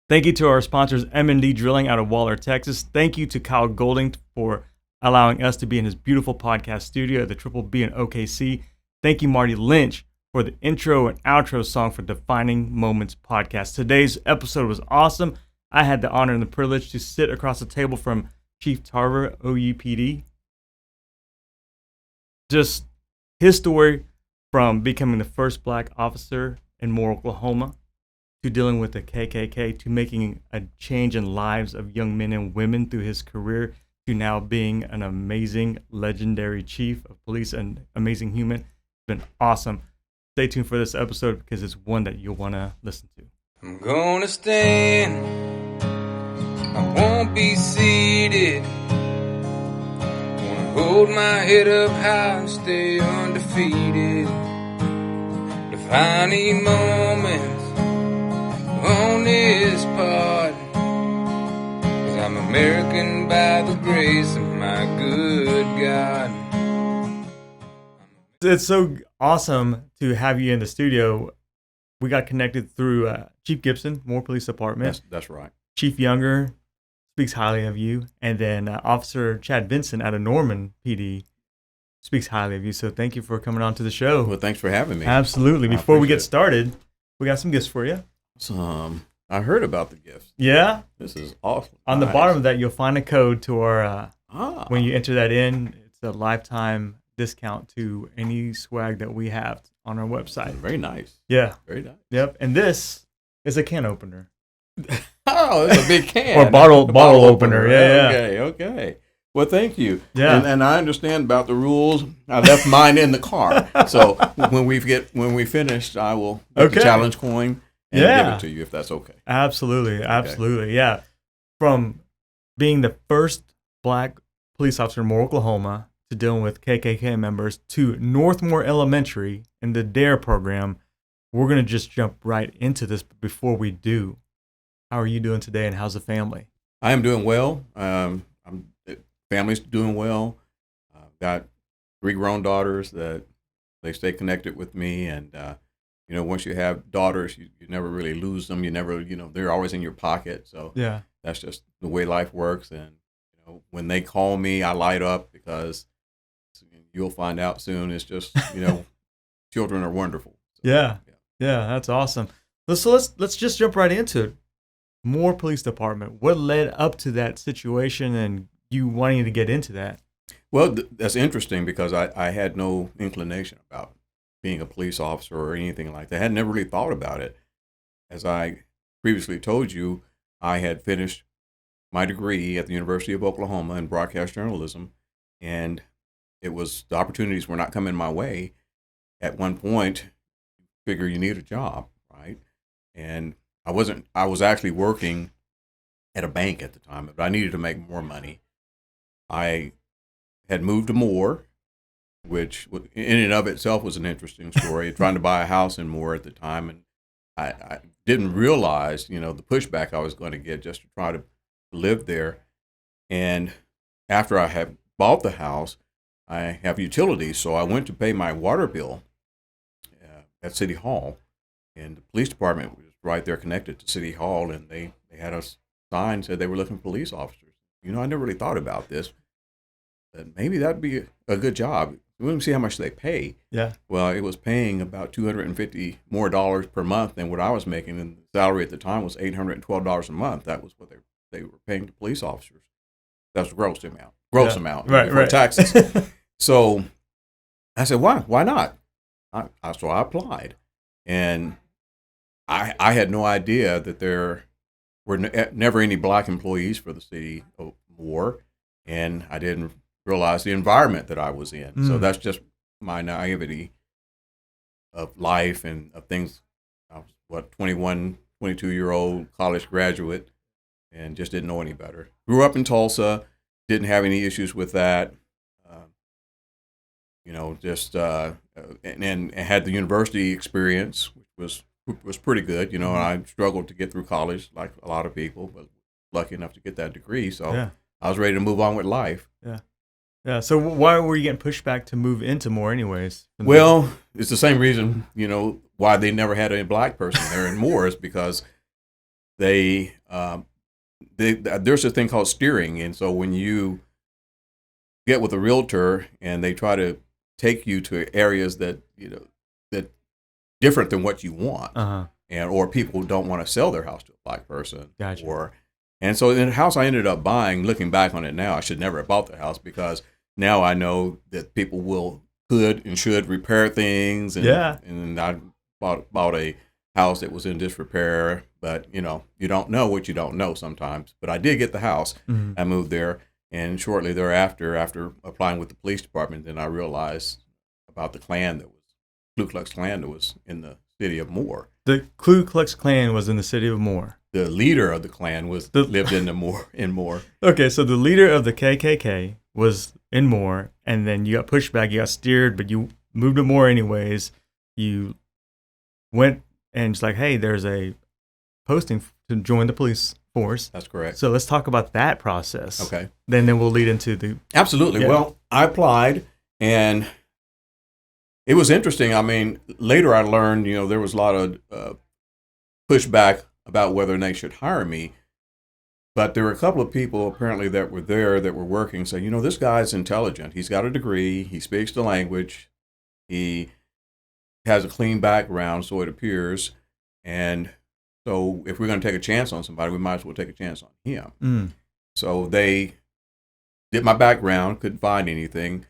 Thank you to our sponsors, M&D Drilling out of Waller, Texas. Thank you to Kyle Golding for allowing us to be in his beautiful podcast studio at the Triple B in OKC. Thank you, Marty Lynch, for the intro and outro song for Defining Moments podcast. Today's episode was awesome. I had the honor and the privilege to sit across the table from Chief Tarver, OUPD. Just his story from becoming the first black officer in Moore, Oklahoma, to dealing with the KKK, to making a change in lives of young men and women through his career, to now being an amazing, legendary chief of police and amazing human. It's been awesome. Stay tuned for this episode because it's one that you'll want to listen to. I'm gonna stand, I won't be seated. Gonna hold my head up high and stay undefeated. Defining moments on this pod, 'cause I'm American by the grace of my good God. It's so awesome to have you in the studio. We got connected through Chief Gibson, Moore Police Department. That's right. Chief Younger speaks highly of you. And then Officer Chad Vincent out of Norman PD speaks highly of you. So thank you for coming on to the show. Well, thanks for having me. Absolutely. Before we get started, we got some gifts for you. I heard about the gifts. Yeah. This is awesome. On the bottom of that, you'll find a code to our, when you enter that in, it's a lifetime discount to any swag that we have on our website. Very nice. Yeah. Very nice. Yep. And this is a can opener. Oh, it's a big can. Or bottle opener. Yeah. Okay. Well, thank you. Yeah. And I understand about the rules. I left mine in the car. So when we finish, I will get the challenge coin and give it to you if that's okay. Absolutely. Yeah. From being the first black police officer in Moore, Oklahoma, to dealing with KKK members, to Northmore Elementary and the DARE program, we're going to just jump right into this. But before we do, how are you doing today and how's the family? I am doing well. Family's doing well. I've got 3 grown daughters that they stay connected with me. And, once you have daughters, you never really lose them. You never, they're always in your pocket. So yeah, that's just the way life works. And, when they call me, I light up because you'll find out soon. It's just, children are wonderful. So, yeah, that's awesome. So let's just jump right into it. Moore Police Department. What led up to that situation and you wanting to get into that? Well, that's interesting because I had no inclination about being a police officer or anything like that. I had never really thought about it. As I previously told you, I had finished my degree at the University of Oklahoma in broadcast journalism, and the opportunities were not coming my way. At one point, you figure you need a job, right? And I was actually working at a bank at the time, but I needed to make more money. I had moved to Moore, which in and of itself was an interesting story, trying to buy a house in Moore at the time. And I didn't realize, the pushback I was going to get just to try to live there. And after I had bought the house, I have utilities. So I went to pay my water bill at City Hall. And the police department was right there connected to City Hall. And they had a sign said they were looking for police officers. I never really thought about this. That maybe that'd be a good job. We didn't see how much they pay. Yeah. Well, it was paying about $250 more per month than what I was making, and the salary at the time was $812 a month. That was what they were paying to police officers. That's the gross amount before taxes. So I said, why not? So I applied, and I had no idea that there were never any black employees for the city of Moore, and I didn't realize the environment that I was in. So that's just my naivety of life and of things. I was 22-year-old college graduate, and just didn't know any better. Grew up in Tulsa, didn't have any issues with that. And had the university experience, which was pretty good. And I struggled to get through college like a lot of people, but lucky enough to get that degree. So I was ready to move on with life. Yeah. So why were you getting pushed back to move into Moore anyways? Well, it's the same reason, why they never had a black person there in Moore is because there's a thing called steering, and so when you get with a realtor and they try to take you to areas that that different than what you want, and or people who don't want to sell their house to a black person, Gotcha. and so in the house I ended up buying, looking back on it now, I should never have bought the house because now I know that people could and should repair things, and I bought a house that was in disrepair, but you don't know what you don't know sometimes. But I did get the house. I moved there, and shortly thereafter, after applying with the police department, then I realized about the Ku Klux Klan that was in the city of Moore. The Ku Klux Klan was in the city of Moore. The leader of the Klan lived in Moore. Okay, so the leader of the KKK was in Moore, and then you got pushed back, you got steered, but you moved to Moore anyways. You went and it's like, hey, there's a posting to join the police force. That's correct. So let's talk about that process. Okay. Then we'll lead into the... Absolutely. Yeah. Well, I applied, and it was interesting. I mean, later I learned, there was a lot of pushback about whether they should hire me. But there were a couple of people apparently that were there that were working, say, this guy's intelligent. He's got a degree. He speaks the language. He has a clean background, so it appears. And so if we're going to take a chance on somebody, we might as well take a chance on him. So they did my background, couldn't find anything,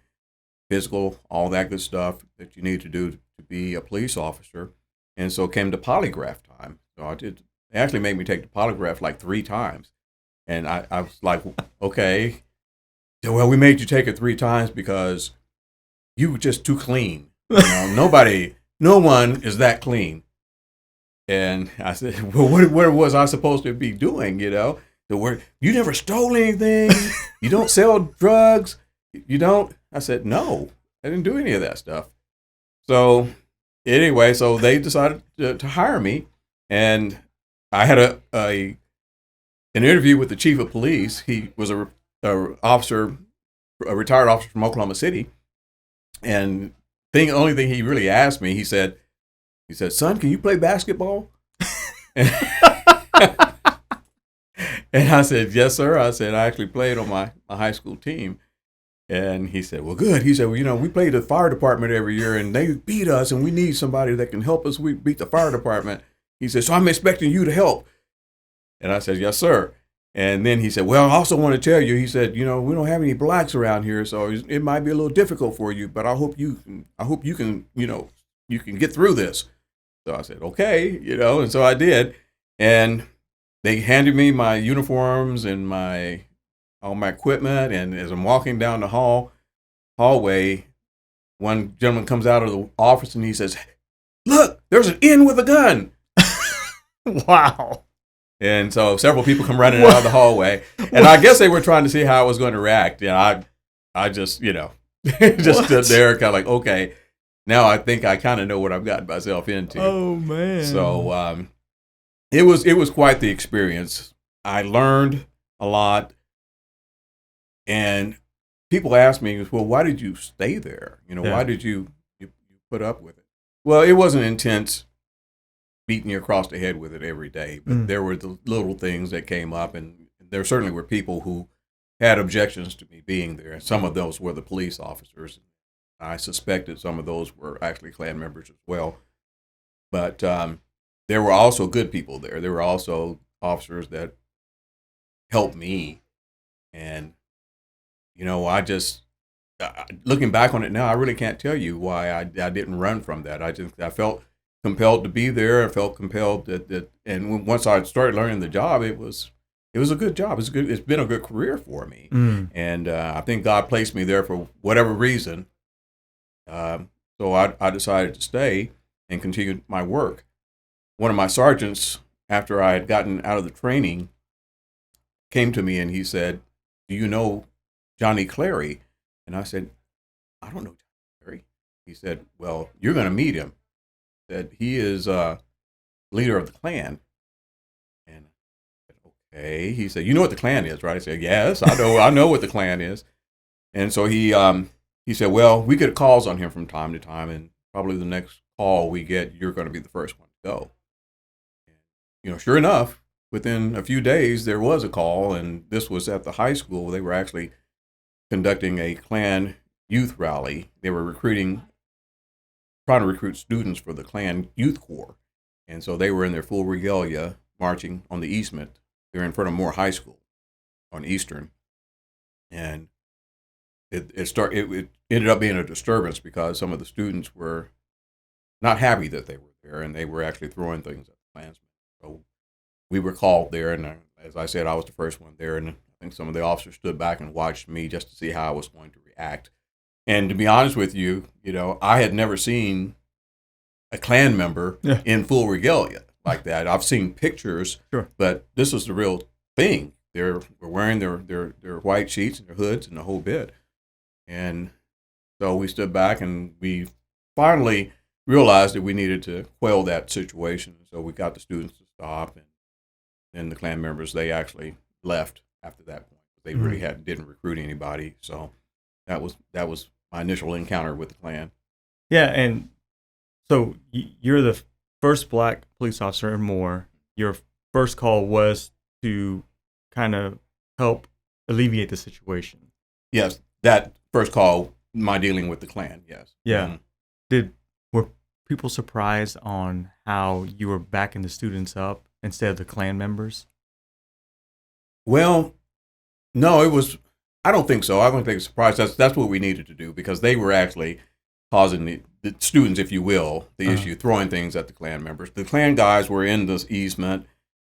physical, all that good stuff that you need to do to be a police officer. And so it came to polygraph time. So they actually made me take the polygraph like 3 times. And I was like, okay, well, we made you take it 3 times because you were just too clean. No one is that clean. And I said, well, what was I supposed to be doing, The word, you never stole anything. You don't sell drugs. You don't. I said, no, I didn't do any of that stuff. So anyway, so they decided to hire me. And I had an interview with the chief of police. He was a retired officer from Oklahoma City. And the only thing he really asked me, he said, son, can you play basketball? And I said, yes, sir. I said, I actually played on my high school team. And he said, well, good. He said, well, we play the fire department every year and they beat us and we need somebody that can help us. We beat the fire department. He said, so I'm expecting you to help. And I said, yes, sir. And then he said, well, I also want to tell you, he said, we don't have any blacks around here, so it might be a little difficult for you, but I hope you can get through this. So I said, okay, and so I did. And they handed me my uniforms and all my equipment. And as I'm walking down the hallway, one gentleman comes out of the office and he says, look, there's an N with a gun. Wow. And so several people come running out of the hallway. And I guess they were trying to see how I was going to react. And I just, just stood there kind of like, okay, now I think I kind of know what I've gotten myself into. Oh, man. So it was quite the experience. I learned a lot. And people ask me, well, why did you stay there? Why did you put up with it? Well, it wasn't intense beating you across the head with it every day, but there were the little things that came up, and there certainly were people who had objections to me being there. Some of those were the police officers. I suspected some of those were actually Klan members as well. But there were also good people there. There were also officers that helped me. And, looking back on it now, I really can't tell you why I didn't run from that. I felt compelled to be there. I felt compelled that and once I started learning the job, it was a good job. It's been a good career for me. And I think God placed me there for whatever reason. So I decided to stay and continue my work. One of my sergeants, after I had gotten out of the training, came to me and he said, do you know Johnny Clary? And I said, I don't know Johnny Clary. He said, well, you're going to meet him. He said, he is leader of the Klan. And I said, okay. He said, you know what the Klan is, right? I said, yes, I know what the Klan is. And so he said, well, we get calls on him from time to time, and probably the next call we get, you're going to be the first one to go. And, sure enough, within a few days, there was a call, and this was at the high school. They were actually conducting a Klan youth rally. They were trying to recruit students for the Klan Youth Corps. And so they were in their full regalia marching on the easement. They were in front of Moore High School on Eastern. And it ended up being a disturbance because some of the students were not happy that they were there, and they were actually throwing things at the Klansmen. So we were called there, and as I said, I was the first one there, and I think some of the officers stood back and watched me just to see how I was going to react. And to be honest with you, I had never seen a Klan member in full regalia like that. I've seen pictures, sure, but this was the real thing. They were wearing their white sheets and their hoods and the whole bit. And so we stood back, and we finally realized that we needed to quell that situation. So we got the students to stop, and then the Klan members, they actually left after that point. They really didn't recruit anybody. So that was my initial encounter with the Klan. Yeah, and so you're the first black police officer in Moore. Your first call was to kind of help alleviate the situation. Yes, that first call, my dealing with the Klan, yes. Yeah. Were people surprised on how you were backing the students up instead of the Klan members? Well, no, I don't think so. I don't think it's surprised. That's what we needed to do, because they were actually causing the students, if you will, the issue, throwing things at the Klan members. The Klan guys were in this easement,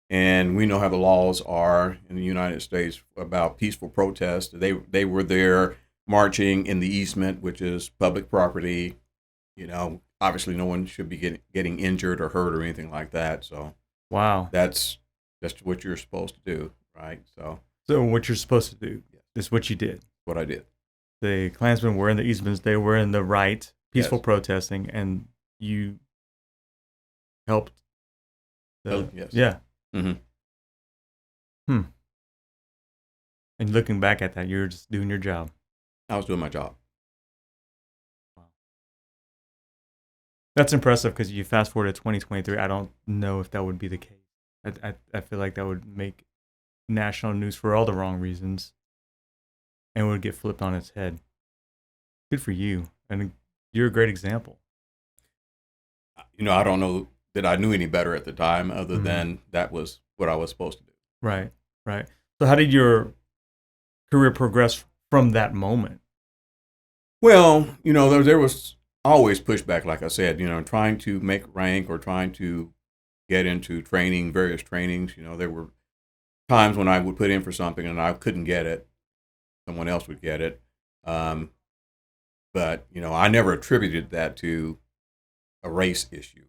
and we know how the laws are in the United States about peaceful protest. They were there marching in the easement, which is public property. Obviously no one should be getting injured or hurt or anything like that. So wow, that's what you're supposed to do, right? So what you're supposed to do is what you did. What I did. The Klansmen were in the easements. They were in the right, peaceful protesting, and you helped. Yes. Yeah. Mm-hmm. And looking back at that, you're just doing your job. I was doing my job. Wow. That's impressive, because you fast forward to 2023. I don't know if that would be the case. I feel like that would make national news for all the wrong reasons, and would get flipped on its head. Good for you, and you're a great example. I don't know that I knew any better at the time, other than that was what I was supposed to do. Right. So how did your career progress from that moment? Well, there was always pushback, like I said, trying to make rank or trying to get into various trainings. There were times when I would put in for something and I couldn't get it. Someone else would get it. But, I never attributed that to a race issue.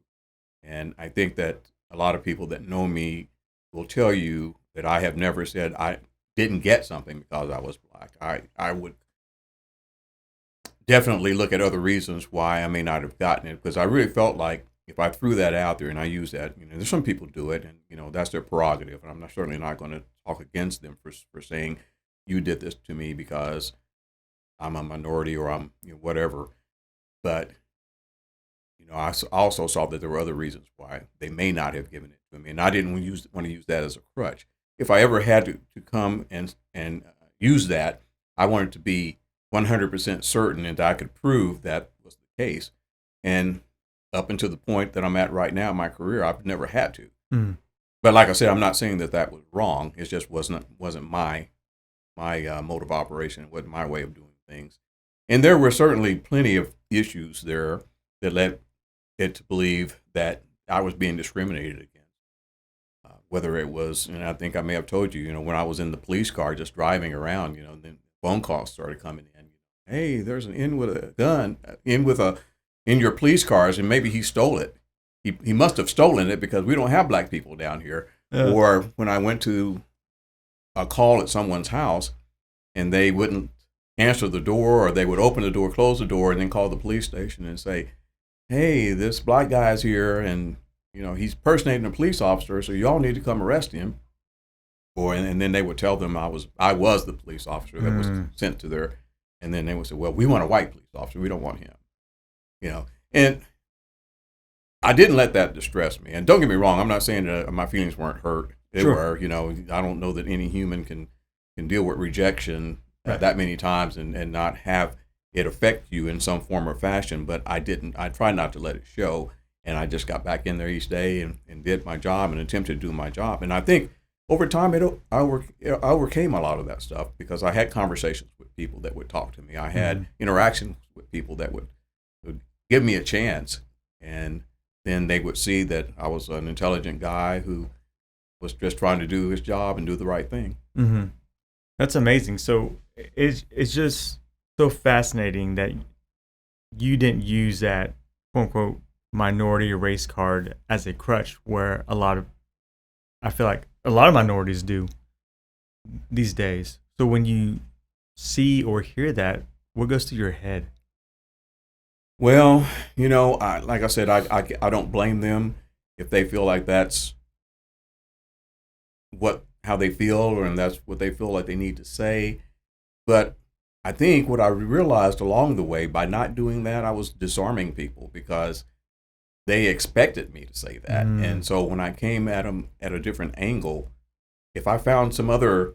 And I think that a lot of people that know me will tell you that I have never said I didn't get something because I was black. I would definitely look at other reasons why I may not have gotten it, because I really felt like if I threw that out there and I use that, there's some people do it, and that's their prerogative, and I'm certainly not going to talk against them for saying you did this to me because I'm a minority or I'm whatever. But I also saw that there were other reasons why they may not have given it to me, and I didn't want to use that as a crutch. If I ever had to come and use that, I wanted to be 100% certain that I could prove that was the case. And up until the point that I'm at right now in my career, I've never had to. But like I said, I'm not saying that was wrong. It just wasn't my mode of operation. It wasn't my way of doing things. And there were certainly plenty of issues there that led it to believe that I was being discriminated against. Whether it was, and I think I may have told you, when I was in the police car just driving around, then phone calls started coming in. Hey, there's an in with a gun, in your police cars, and maybe he stole it. He must have stolen it because we don't have black people down here. Or when I went to a call at someone's house and they wouldn't answer the door, or they would open the door, close the door, and then call the police station and say, hey, this black guy's here, and he's impersonating a police officer, so y'all need to come arrest him. And then they would tell them I was the police officer that was sent to their, and then they would say, well, we want a white police officer, we don't want him. And I didn't let that distress me. And don't get me wrong, I'm not saying that my feelings weren't hurt. They Sure. were, I don't know that any human can deal with rejection Right. that many times and not have it affect you in some form or fashion. But I didn't. I tried not to let it show, and I just got back in there each day and did my job and attempted to do my job. And I think over time, I overcame a lot of that stuff because I had conversations with people that would talk to me. I had interactions with people that would give me a chance, and then they would see that I was an intelligent guy who was just trying to do his job and do the right thing. Mm-hmm. That's amazing. So it's just so fascinating that you didn't use that quote unquote minority or race card as a crutch, where I feel like a lot of minorities do these days. So when you see or hear that, what goes through your head? Well, like I said, I don't blame them if they feel like that's how they feel, and that's what they feel like they need to say. But I think what I realized along the way by not doing that, I was disarming people because they expected me to say that. And so when I came at them at a different angle, if I found some other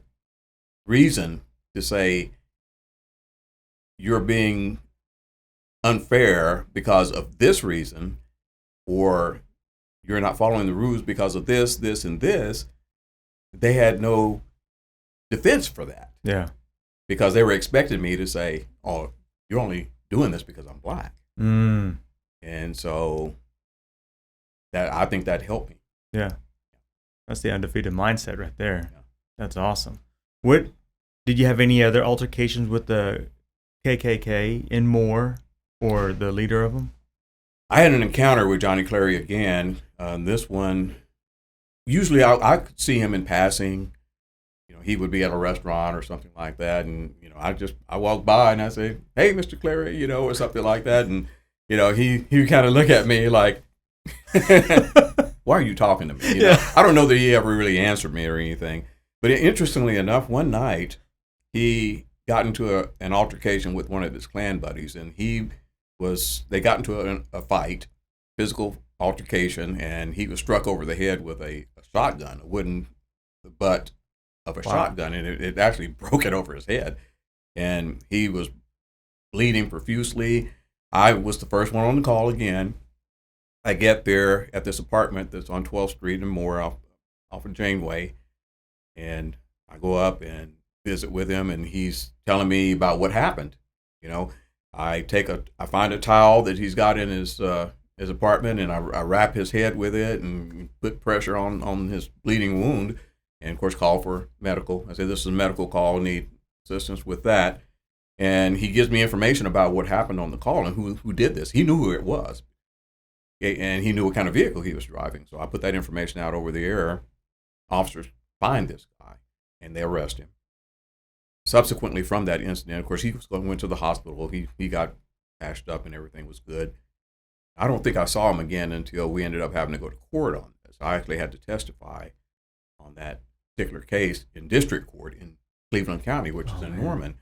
reason to say you're being unfair because of this reason, or you're not following the rules because of this, this, and this, they had no defense for that. Yeah. Because they were expecting me to say, oh, you're only doing this because I'm black. And so I think that helped me. Yeah. That's the undefeated mindset right there. Yeah. That's awesome. Did you have any other altercations with the KKK in Moore or the leader of them? I had an encounter with Johnny Clary again. This one, usually I could see him in passing. He would be at a restaurant or something like that, and I walked by and I say, "Hey, Mr. Clary," or something like that, and he kind of look at me like, "Why are you talking to me?" I don't know that he ever really answered me or anything, but interestingly enough, one night he got into an altercation with one of his Klan buddies, and they got into a fight, physical altercation, and he was struck over the head with a shotgun, a wooden butt of a shotgun, and it actually broke it over his head, and he was bleeding profusely. I was the first one on the call again. I get there at this apartment that's on 12th Street and Moore off of Janeway, and I go up and visit with him, and he's telling me about what happened. I find a towel that he's got in his apartment, and I wrap his head with it and put pressure on his bleeding wound, and of course call for medical. I say, "This is a medical call, need assistance with that." And he gives me information about what happened on the call and who did this. He knew who it was, and he knew what kind of vehicle he was driving. So I put that information out over the air. Officers find this guy, and they arrest him. Subsequently, from that incident, of course, he went to the hospital. He got patched up, and everything was good. I don't think I saw him again until we ended up having to go to court on this. I actually had to testify on that particular case in district court in Cleveland County, which is in Norman.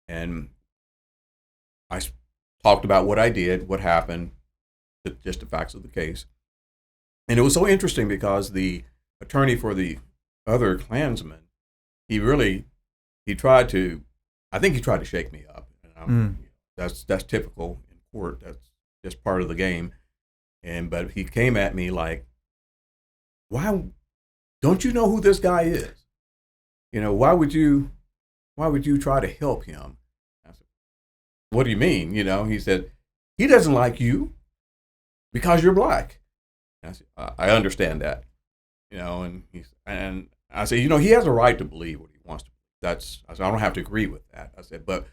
And I talked about what I did, what happened, just the facts of the case. And it was so interesting because the attorney for the other Klansman, he tried to shake me up. And that's typical in court. That's just part of the game. But he came at me like, "Why don't you know who this guy is? Why would you try to help him?" I said, "What do you mean?" He said, "He doesn't like you because you're black." And I said, "I understand that." And I said, "He has a right to believe what he wants to believe. I said, I don't have to agree with that." I said, "But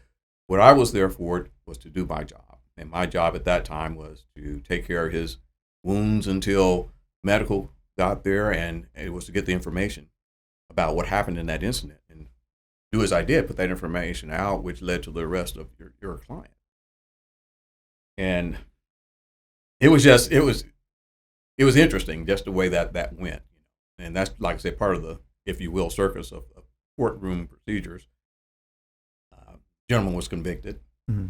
what I was there for was to do my job. And my job at that time was to take care of his wounds until medical got there, and it was to get the information about what happened in that incident and do as I did, put that information out, which led to the arrest of your client." And it was interesting just the way that went. And that's, like I said, part of the, if you will, circus of courtroom procedures. Gentleman was convicted. Mm-hmm.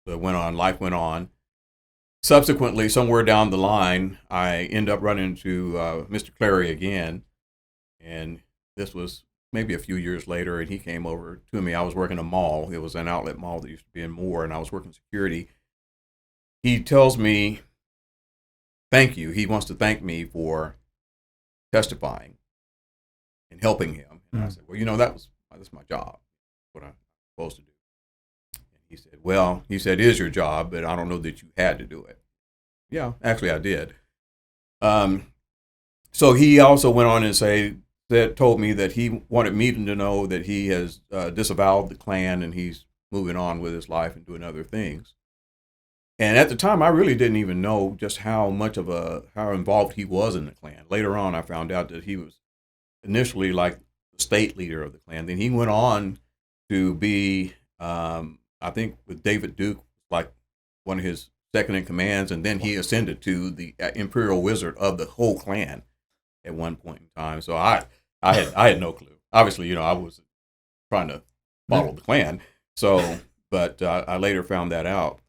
So life went on. Subsequently, somewhere down the line, I end up running into Mr. Clary again. And this was maybe a few years later, and he came over to me. I was working a mall. It was an outlet mall that used to be in Moore, and I was working security. He tells me, thank you. He wants to thank me for testifying and helping him. And I said, well, that's my job, what I'm supposed to do. And he said, well, it is your job, but I don't know that you had to do it. Yeah, actually I did. So he also went on and told me that he wanted me to know that he has disavowed the Klan and he's moving on with his life and doing other things. And at the time, I really didn't even know just how involved he was in the Klan. Later on, I found out that he was initially like the state leader of the Klan. Then he went on to be, I think, with David Duke, like one of his second in commands, and then he ascended to the imperial wizard of the whole Klan at one point in time. So I had no clue. Obviously, I was trying to follow the Klan. So, but I later found that out.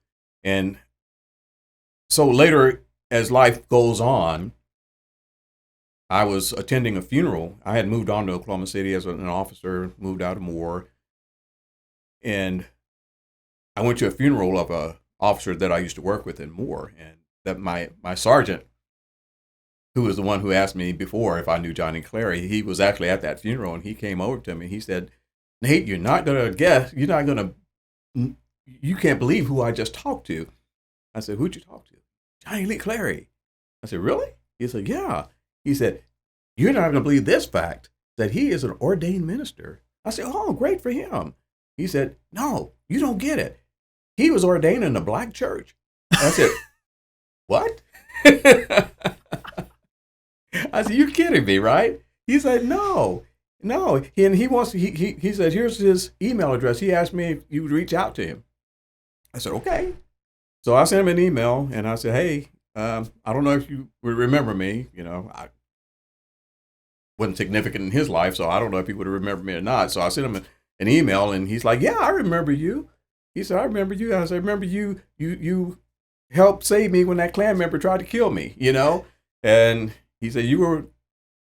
And so later, as life goes on, I was attending a funeral. I had moved on to Oklahoma City as an officer, moved out of Moore. And I went to a funeral of a officer that I used to work with in Moore. And that my sergeant, who was the one who asked me before if I knew Johnny Clary, he was actually at that funeral, and he came over to me. He said, Nate, you can't believe who I just talked to. I said, who'd you talk to? Johnny Lee Clary. I said, really? He said, yeah. He said, you're not going to believe this fact, that he is an ordained minister. I said, oh, great for him. He said, no, you don't get it. He was ordained in a black church. I said, what? I said, you're kidding me, right? He said, no. And he said, here's his email address. He asked me if you would reach out to him. I said, okay. So I sent him an email, and I said, hey, I don't know if you would remember me. I wasn't significant in his life, so I don't know if he would have remembered me or not. So I sent him an email, and he's like, yeah, I remember you. He said, I remember you. I said, I remember you helped save me when that Klan member tried to kill me, And he said, you were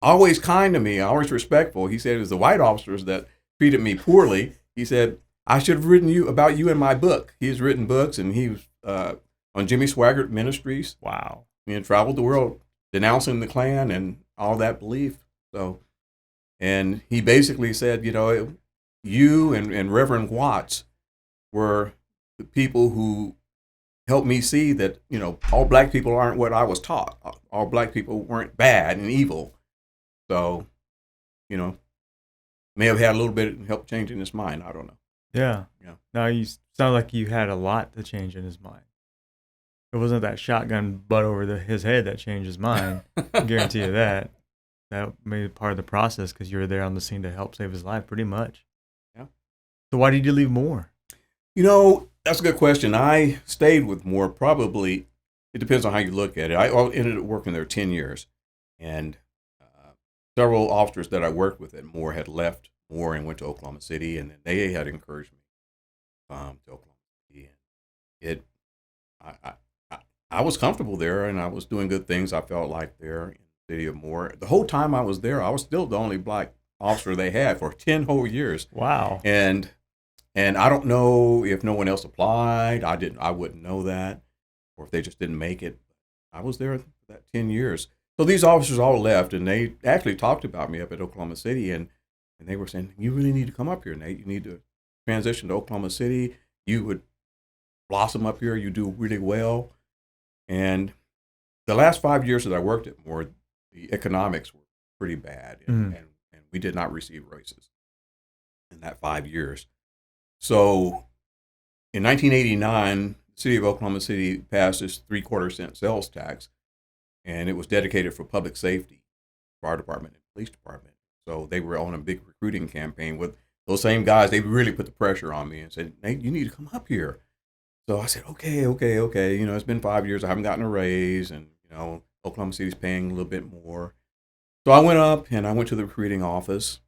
always kind to me, always respectful. He said it was the white officers that treated me poorly. He said, I should have written about you in my book. He's written books, and he was on Jimmy Swaggart Ministries. Wow. And traveled the world denouncing the Klan and all that belief. So, and he basically said, you and Reverend Watts were the people who helped me see that, all black people aren't what I was taught. All black people weren't bad and evil. So, may have had a little bit of help changing his mind. I don't know. Yeah. Yeah. Now you sound like you had a lot to change in his mind. It wasn't that shotgun butt over his head that changed his mind. I guarantee you that. That made it part of the process because you were there on the scene to help save his life, pretty much. Yeah. So why did you leave Moore? That's a good question. I stayed with Moore probably. It depends on how you look at it. I ended up working there 10 years, and several officers that I worked with at Moore had left Moore and went to Oklahoma City, and they had encouraged me to Oklahoma City. And I was comfortable there, and I was doing good things. I felt like there in the city of Moore. The whole time I was there, I was still the only black officer they had for 10 whole years. Wow. And I don't know if no one else applied. I wouldn't know that, or if they just didn't make it. I was there for that 10 years. So these officers all left, and they actually talked about me up at Oklahoma City, and they were saying, you really need to come up here, Nate. You need to transition to Oklahoma City. You would blossom up here. You do really well. And the last 5 years that I worked at Moore, the economics were pretty bad, and we did not receive raises in that 5 years. So in 1989, the city of Oklahoma City passed this 3/4 cent sales tax, and it was dedicated for public safety, fire department and police department. So they were on a big recruiting campaign with those same guys. They really put the pressure on me and said, Nate, you need to come up here. So I said, okay. It's been 5 years. I haven't gotten a raise, and, Oklahoma City's paying a little bit more. So I went up, and I went to the recruiting office,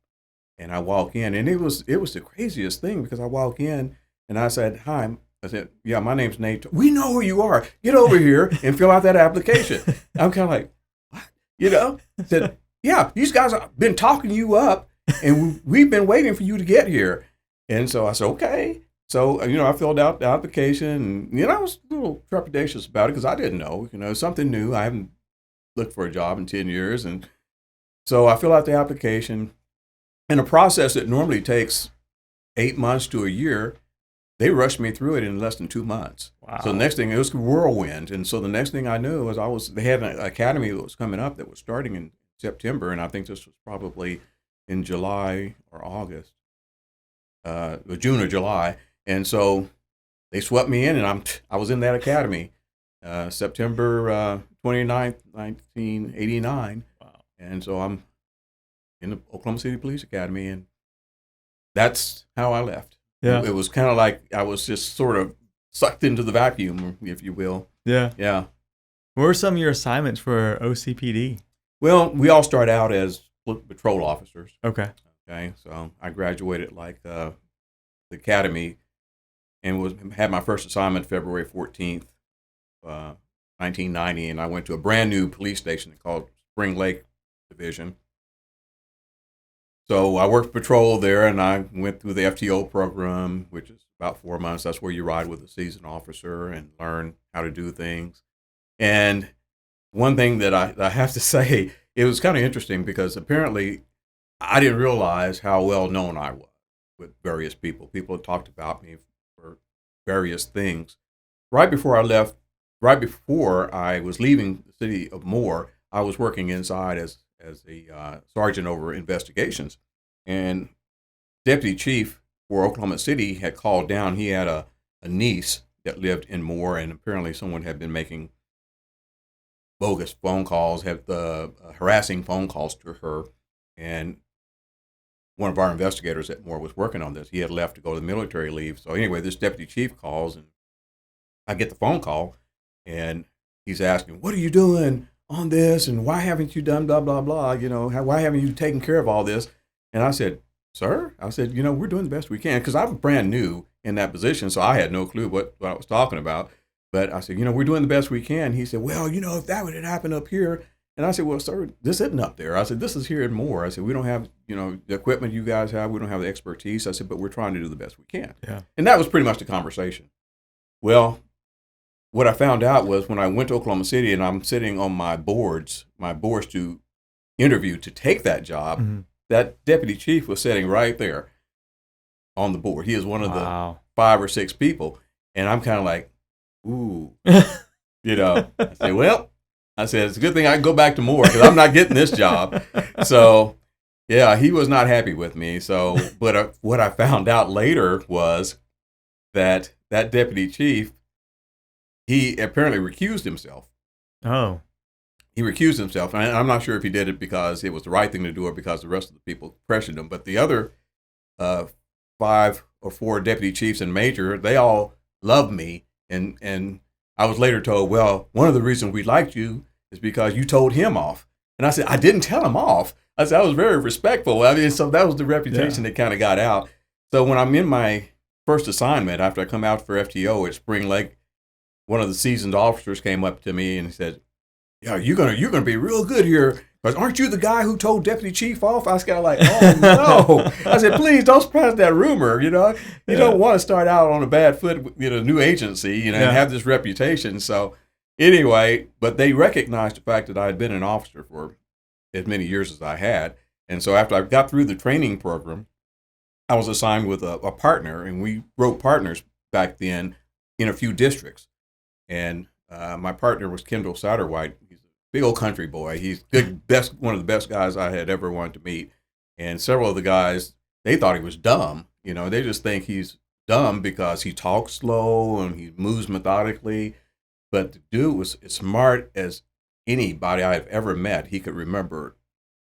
and I walk in, and it was the craziest thing, because I walk in, and I said, hi. I said, yeah, my name's Nate. We know who you are. Get over here and fill out that application. I'm kind of like, what? I said, yeah, these guys have been talking you up, and we've been waiting for you to get here. And so I said, okay. So, I filled out the application, and, I was a little trepidatious about it because I didn't know, something new. I haven't looked for a job in 10 years. And so I filled out the application. In a process that normally takes 8 months to a year, they rushed me through it in less than 2 months. Wow. So the next thing, it was whirlwind. And so the next thing I knew was they had an academy that was coming up that was starting in September. And I think this was probably in July or August, June or July. And so they swept me in, and I was in that academy, September 29th, 1989. Wow. And so I'm in the Oklahoma City Police Academy, and that's how I left. Yeah. It was kind of like I was just sort of sucked into the vacuum, if you will. Yeah. Yeah. What were some of your assignments for OCPD? Well, we all start out as patrol officers. Okay. Okay. So I graduated like the academy and had my first assignment February 14th, 1990, and I went to a brand new police station called Spring Lake Division. So I worked patrol there, and I went through the FTO program, which is about 4 months. That's where you ride with a seasoned officer and learn how to do things. And one thing that I have to say, it was kind of interesting because apparently I didn't realize how well known I was with various people. People had talked about me for various things. Right before I was leaving the city of Moore, I was working inside as a sergeant over investigations. And deputy chief for Oklahoma City had called down. He had a niece that lived in Moore, and apparently someone had been making bogus phone calls, had harassing phone calls to her. And one of our investigators at Moore was working on this. He had left to go to the military leave. So anyway, this deputy chief calls, and I get the phone call, and he's asking, "What are you doing on this? And why haven't you done blah, blah, blah? Why haven't you taken care of all this?" And I said, "Sir," I said, we're doing the best we can. Because I'm brand new in that position, so I had no clue what I was talking about. But I said, we're doing the best we can. He said, "Well, if that would have happened up here." And I said, "Well, sir, this isn't up there." I said, "This is here and more." I said, "We don't have, the equipment you guys have. We don't have the expertise." I said, "But we're trying to do the best we can." Yeah. And that was pretty much the conversation. Well, what I found out was when I went to Oklahoma City and I'm sitting on my boards to interview to take that job, Mm-hmm. that deputy chief was sitting right there on the board. He is one of the 5 or 6 people. And I'm kind of like, ooh, I say, well, it's a good thing I can go back to Moore because I'm not getting this job. So, yeah, he was not happy with me. So, but what I found out later was that deputy chief, he apparently recused himself. Oh. He recused himself. And I'm not sure if he did it because it was the right thing to do or because the rest of the people pressured him. But the other 5 or 4 deputy chiefs and major, they all loved me. And I was later told, well, one of the reasons we liked you is because you told him off. And I said, I didn't tell him off. I said, I was very respectful. I mean, so that was the reputation that kind of got out. So when I'm in my first assignment, after I come out for FTO at Spring Lake, one of the seasoned officers came up to me and he said, "Yeah, you're gonna be real good here. Because aren't you the guy who told Deputy Chief off?" I was kind of like, "Oh no!" I said, "Please don't spread that rumor. You don't want to start out on a bad foot with a new agency, and have this reputation." So anyway, but they recognized the fact that I had been an officer for as many years as I had, and so after I got through the training program, I was assigned with a partner, and we wrote partners back then in a few districts. And my partner was Kendall Satterwhite. He's a big old country boy. He's one of the best guys I had ever wanted to meet. And several of the guys, they thought he was dumb. They just think he's dumb because he talks slow and he moves methodically. But the dude was as smart as anybody I've ever met. He could remember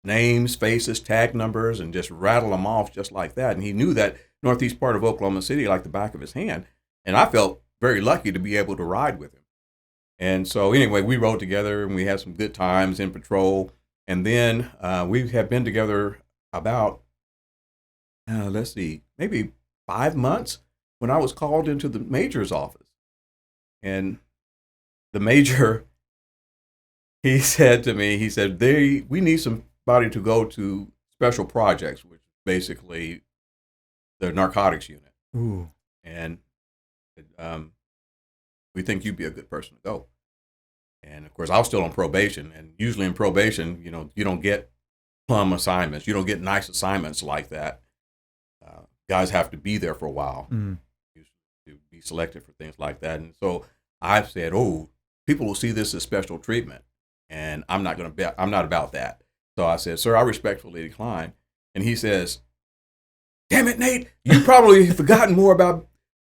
names, faces, tag numbers, and just rattle them off just like that. And he knew that northeast part of Oklahoma City like the back of his hand. And I felt very lucky to be able to ride with him. And so anyway, we rode together and we had some good times in patrol. And then we have been together about, maybe 5 months when I was called into the major's office. And the major, he said to me, we need some everybody to go to special projects, which is basically the narcotics unit. Ooh. And we think you'd be a good person to go. And of course, I was still on probation. And usually in probation, you don't get plum assignments. You don't get nice assignments like that. Guys have to be there for a while to be selected for things like that. And so I said, oh, people will see this as special treatment. And I'm not about that. So I said, sir, I respectfully decline. And he says, damn it, Nate, you probably have forgotten more about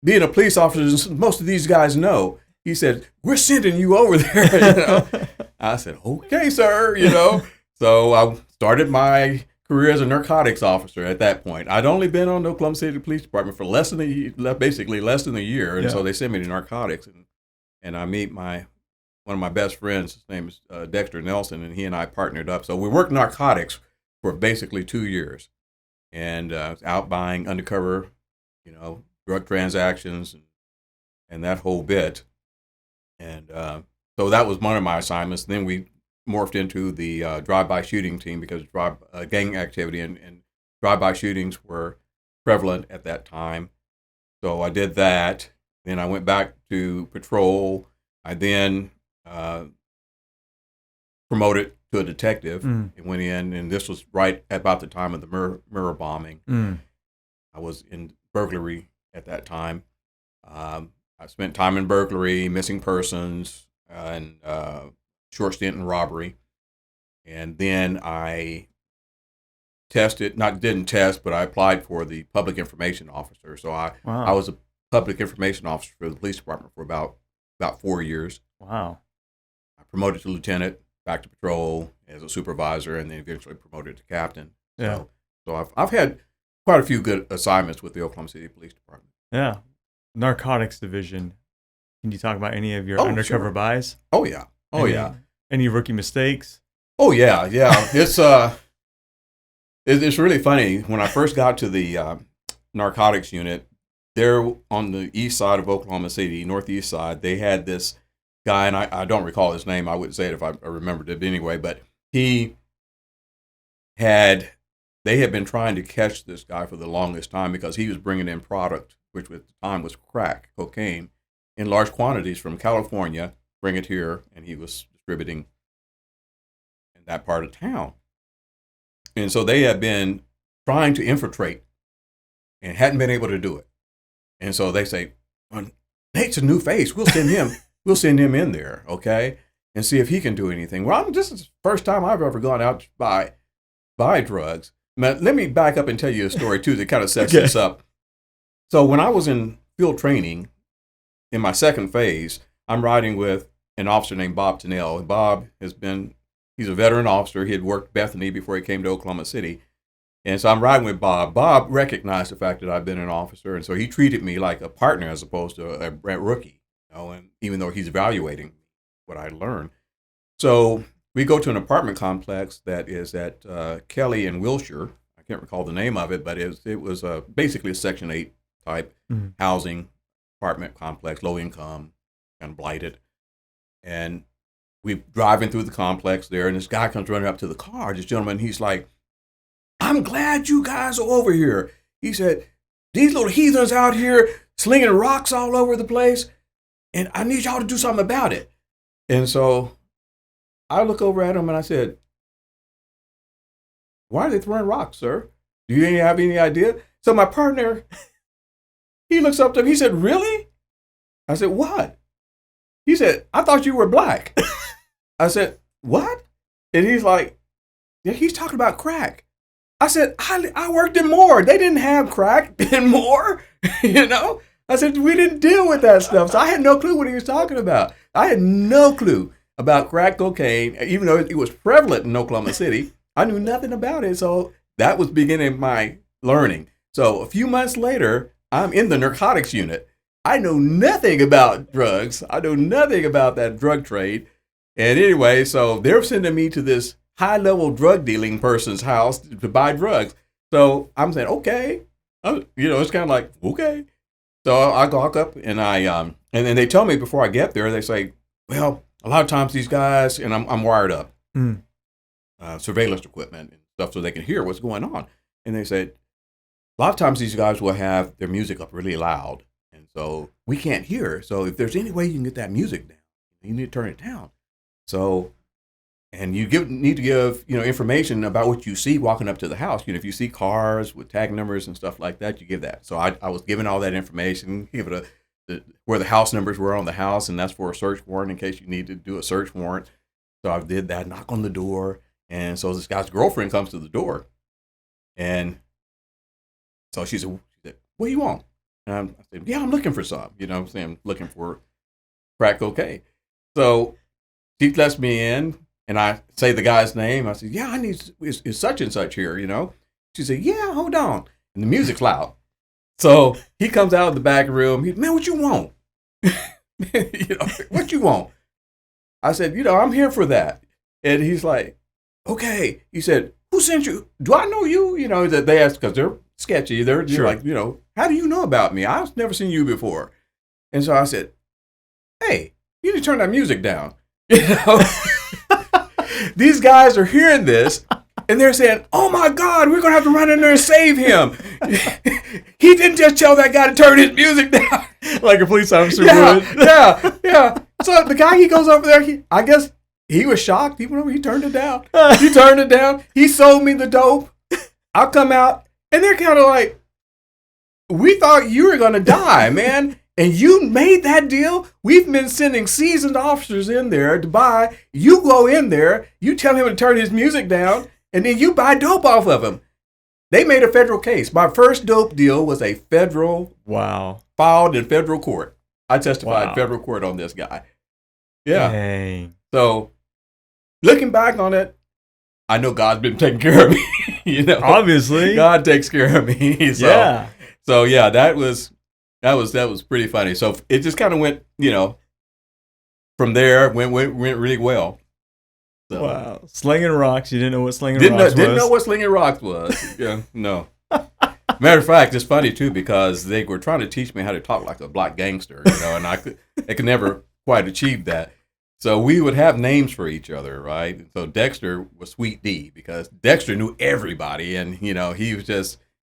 being a police officer than most of these guys know. He said, we're sending you over there. I said, okay, sir, So I started my career as a narcotics officer at that point. I'd only been on the Oklahoma City Police Department for basically less than a year. And so they sent me to narcotics. And I meet one of my best friends. His name is Dexter Nelson, and he and I partnered up. So we worked narcotics for basically 2 years. And out buying undercover, drug transactions and that whole bit. And so that was one of my assignments. Then we morphed into the drive-by shooting team because gang activity and drive-by shootings were prevalent at that time. So I did that. Then I went back to patrol. I then promoted to a detective and went in, and this was right about the time of the mirror bombing. I was in burglary at that time. I spent time in burglary, missing persons, and short stint in robbery. And then I didn't test, but I applied for the public information officer. So I was a public information officer for the police department for about 4 years. Wow. I promoted to lieutenant, back to patrol as a supervisor, and then eventually promoted to captain. Yeah. So I've had quite a few good assignments with the Oklahoma City Police Department. Yeah. Narcotics division. Can you talk about any of your undercover buys? Oh, yeah. Any rookie mistakes? Oh, yeah. It's really funny. When I first got to the narcotics unit, there on the east side of Oklahoma City, northeast side, they had this guy, and I don't recall his name. I would say it if I remembered it anyway, but they had been trying to catch this guy for the longest time because he was bringing in product, which at the time was crack, cocaine, in large quantities from California, bring it here, and he was distributing in that part of town. And so they had been trying to infiltrate and hadn't been able to do it. And so they say, well, Nate's a new face. We'll send him in there, okay, and see if he can do anything. Well, this is the first time I've ever gone out to buy drugs. Now, let me back up and tell you a story, too, that kind of sets this up. So when I was in field training, in my second phase, I'm riding with an officer named Bob Tennell. And Bob he's a veteran officer. He had worked Bethany before he came to Oklahoma City. And so I'm riding with Bob. Bob recognized the fact that I've been an officer, and so he treated me like a partner as opposed to a rookie, and even though he's evaluating what I learned. So we go to an apartment complex that is at Kelly and Wilshire. I can't recall the name of it, but it was basically a Section 8 type housing apartment complex, low income, kind of blighted. And we're driving through the complex there, and this guy comes running up to the car, this gentleman, he's like, I'm glad you guys are over here. He said, these little heathens out here slinging rocks all over the place, and I need y'all to do something about it. And so I look over at him and I said, why are they throwing rocks, sir? Do you have any idea? So my partner, he looks up to me. He said, really? I said, what? He said, I thought you were black. I said, what? And he's like, yeah, he's talking about crack. I said, I worked in Moore. They didn't have crack in Moore, I said, we didn't deal with that stuff. So I had no clue what he was talking about. I had no clue about crack cocaine, even though it was prevalent in Oklahoma City. I knew nothing about it. So that was beginning my learning. So a few months later, I'm in the narcotics unit. I know nothing about drugs. I know nothing about that drug trade. And anyway, so they're sending me to this high-level drug dealing person's house to buy drugs. So I'm saying, okay. It's kind of like, okay. So I walk up and and then they tell me before I get there, they say, well, a lot of times these guys, and I'm wired up. surveillance equipment and stuff so they can hear what's going on. And they said, a lot of times these guys will have their music up really loud. And so we can't hear. So if there's any way you can get that music down, you need to turn it down. So, and you need to give, information about what you see walking up to the house. If you see cars with tag numbers and stuff like that, you give that. So I was giving all that information, give it where the house numbers were on the house, and that's for a search warrant in case you need to do a search warrant. So I did that, knock on the door. And so this guy's girlfriend comes to the door. And so she said, what do you want? And I said, yeah, I'm looking for some. I'm saying, I'm looking for crack cocaine. So she lets me in, and I say the guy's name. I said, yeah, I need, it's such and such here, She said, yeah, hold on. And the music's loud. So he comes out of the back room. Man, what you want? What you want? I said, I'm here for that. And he's like, okay. He said, who sent you? Do I know you? That they asked, because they're sketchy. They're Sure. like, how do you know about me? I've never seen you before. And so I said, hey, you need to turn that music down. These guys are hearing this, and they're saying, oh my God, we're going to have to run in there and save him. He didn't just tell that guy to turn his music down. Like a police officer Yeah, would. yeah. So the guy, he goes over there, I guess he was shocked. He went over, he turned it down. He turned it down. He sold me the dope. I'll come out, and they're kind of like, we thought you were going to die, man. And you made that deal? We've been sending seasoned officers in there to buy. You go in there, you tell him to turn his music down, and then you buy dope off of him. They made a federal case. My first dope deal was a federal, filed in federal court. I testified in federal court on this guy. Yeah. Dang. So, looking back on it, I know God's been taking care of me. Obviously. God takes care of me. So, Yeah. So yeah, that was pretty funny. So it just kind of went, from there went really well. So, wow. Slinging rocks. You didn't know what slinging rocks was? Didn't know what slinging rocks was. Yeah, no. Matter of fact, it's funny too because they were trying to teach me how to talk like a black gangster, and I could never quite achieve that. So we would have names for each other, right? So Dexter was Sweet D because Dexter knew everybody, and he was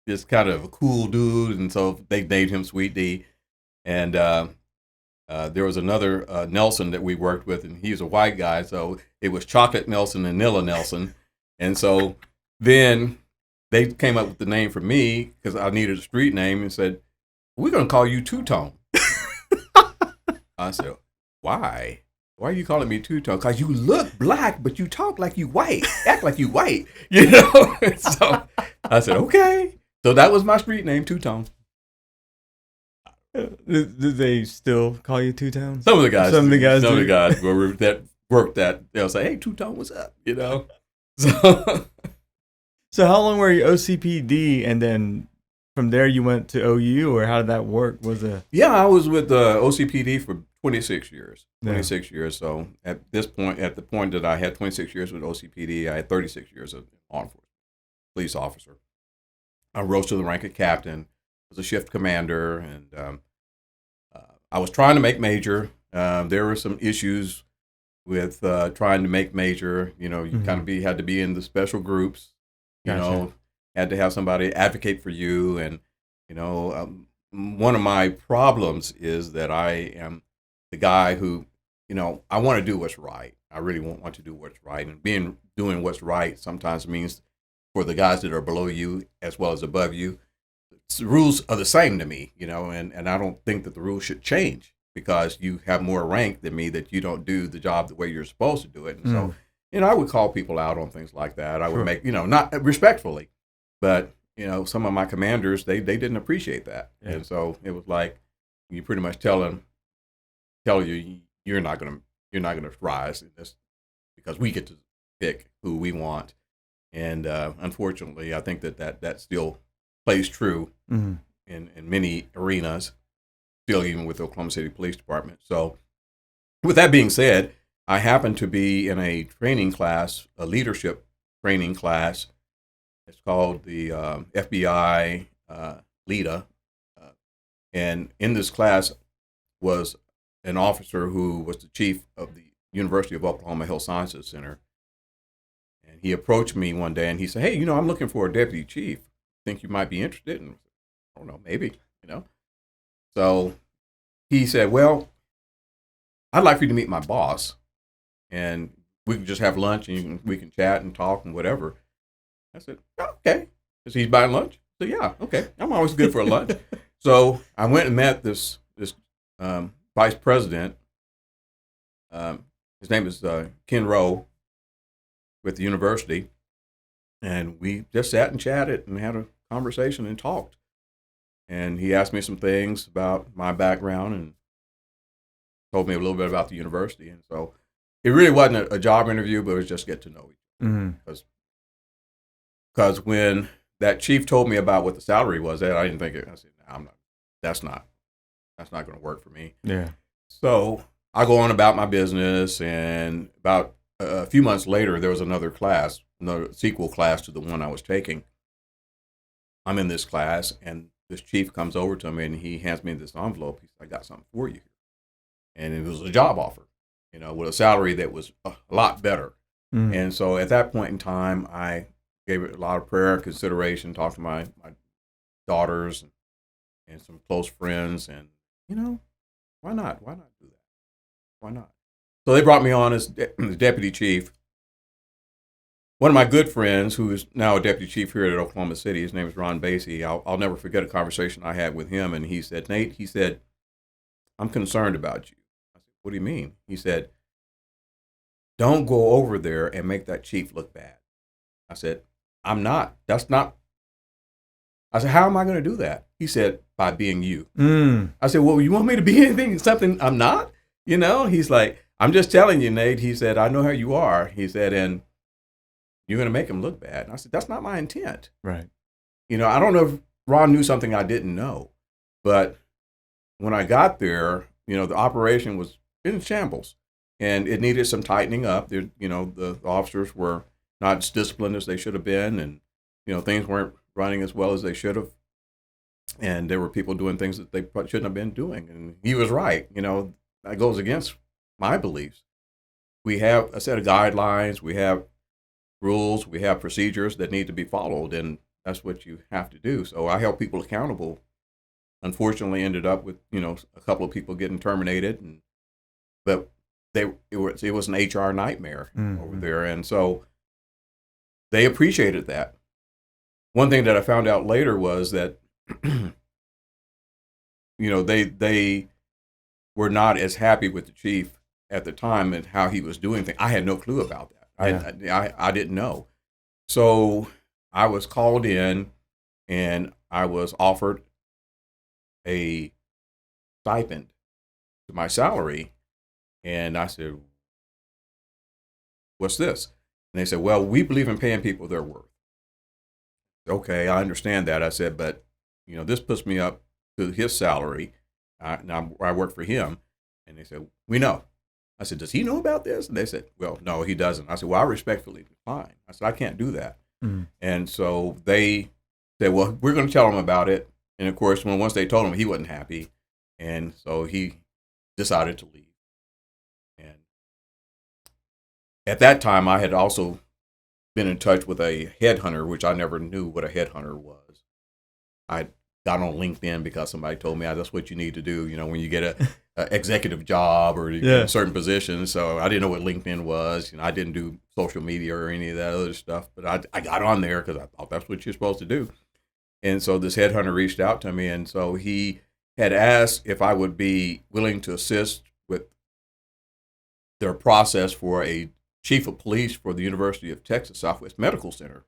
just kind of a cool dude, and so they named him Sweet D. And there was another Nelson that we worked with, and he was a white guy, so it was Chocolate Nelson and Nilla Nelson. And so then they came up with the name for me because I needed a street name and said, we're going to call you Two-Tone. I said, why? Why are you calling me Two-Tone? Because you look black, but you talk like you white, act like you white, So I said, okay. So that was my street name, Two-Tone. Did they still call you Two-Tone? Some of the guys do. that worked that, they'll say, hey, Two-Tone, what's up? So how long were you OCPD, and then from there you went to OU, or how did that work? Yeah, I was with OCPD for 26 years. Yeah. 26 years. So at the point that I had 26 years with OCPD, I had 36 years of law enforcement, police officer. I rose to the rank of captain, was a shift commander, and I was trying to make major. There were some issues with trying to make major. You kind of had to be in the special groups. Gotcha. Had to have somebody advocate for you. And, one of my problems is that I am the guy who, I want to do what's right. I really want to do what's right. And doing what's right sometimes means for the guys that are below you as well as above you, the rules are the same to me, and I don't think that the rules should change because you have more rank than me, that you don't do the job the way you're supposed to do it. And so, I would call people out on things like that. I would make, not respectfully, but, some of my commanders, they didn't appreciate that. Yeah. And so it was like, you pretty much tell you, you're not going to rise in this because we get to pick who we want. And unfortunately, I think that still plays true in many arenas, still even with the Oklahoma City Police Department. So with that being said, I happened to be in a training class, a leadership training class. It's called the FBI LEADA. And in this class was an officer who was the chief of the University of Oklahoma Health Sciences Center. And he approached me one day and he said, "Hey, I'm looking for a deputy chief. Think you might be interested?" And I don't know, maybe. So he said, "Well, I'd like for you to meet my boss, and we can just have lunch and we can chat and talk and whatever." I said, "Oh, okay." Because he's buying lunch. So yeah, okay. I'm always good for a lunch. So I went and met this vice president. His name is Ken Rowe with the university. And we just sat and chatted and had a conversation and talked. And he asked me some things about my background and told me a little bit about the university. And so it really wasn't a job interview, but it was just get to know each other. Because when that chief told me about what the salary was at, I didn't think it. I said, "No, I'm not. That's not going to work for me." Yeah. So I go on about my business, and about a few months later, there was another class, another sequel class to the one I was taking. I'm in this class, and this chief comes over to me, and he hands me this envelope. He said, "I got something for you," and it was a job offer, with a salary that was a lot better. And so at that point in time, I gave it a lot of prayer and consideration, talked to my daughters and some close friends, and, why not? Why not do that? Why not? So they brought me on as deputy chief. One of my good friends, who is now a deputy chief here at Oklahoma City, his name is Ron Basie. I'll never forget a conversation I had with him, and he said, "Nate," he said, "I'm concerned about you." I said, "What do you mean?" He said, "Don't go over there and make that chief look bad." I said, "I'm not. That's not." I said, "How am I going to do that?" He said, "By being you." I said, "Well, you want me to be something I'm not?" He's like, "I'm just telling you, Nate." He said, "I know how you are." He said, "And you're going to make him look bad." And I said, "That's not my intent." Right. I don't know if Ron knew something I didn't know, but when I got there, the operation was in shambles and it needed some tightening up. The officers were not as disciplined as they should have been, and, things weren't running as well as they should have. And there were people doing things that they shouldn't have been doing. And he was right. That goes against my beliefs. We have a set of guidelines, we have rules, we have procedures that need to be followed, and that's what you have to do. So I held people accountable. Unfortunately, ended up with a couple of people getting terminated, but it was an HR nightmare over there, and so they appreciated that. One thing that I found out later was that they were not as happy with the chief at the time and how he was doing things. I had no clue about that. I didn't know. So I was called in and I was offered a stipend to my salary. And I said, "What's this?" And they said, "Well, we believe in paying people their worth." Okay, I understand that. I said, "But, this puts me up to his salary. Now I work for him." And they said, "We know." I said, "Does he know about this?" And they said, "Well, no, he doesn't." I said, "Well, I respectfully decline." I said, "I can't do that." And so they said, "Well, we're going to tell him about it." And of course, once they told him, he wasn't happy. And so he decided to leave. And at that time, I had also been in touch with a headhunter, which I never knew what a headhunter was. I got on LinkedIn because somebody told me that's what you need to do, when you get a executive job or you get a certain position. So I didn't know what LinkedIn was. I didn't do social media or any of that other stuff, but I got on there because I thought that's what you're supposed to do. And so this headhunter reached out to me, and so he had asked if I would be willing to assist with their process for a chief of police for the University of Texas Southwest Medical Center.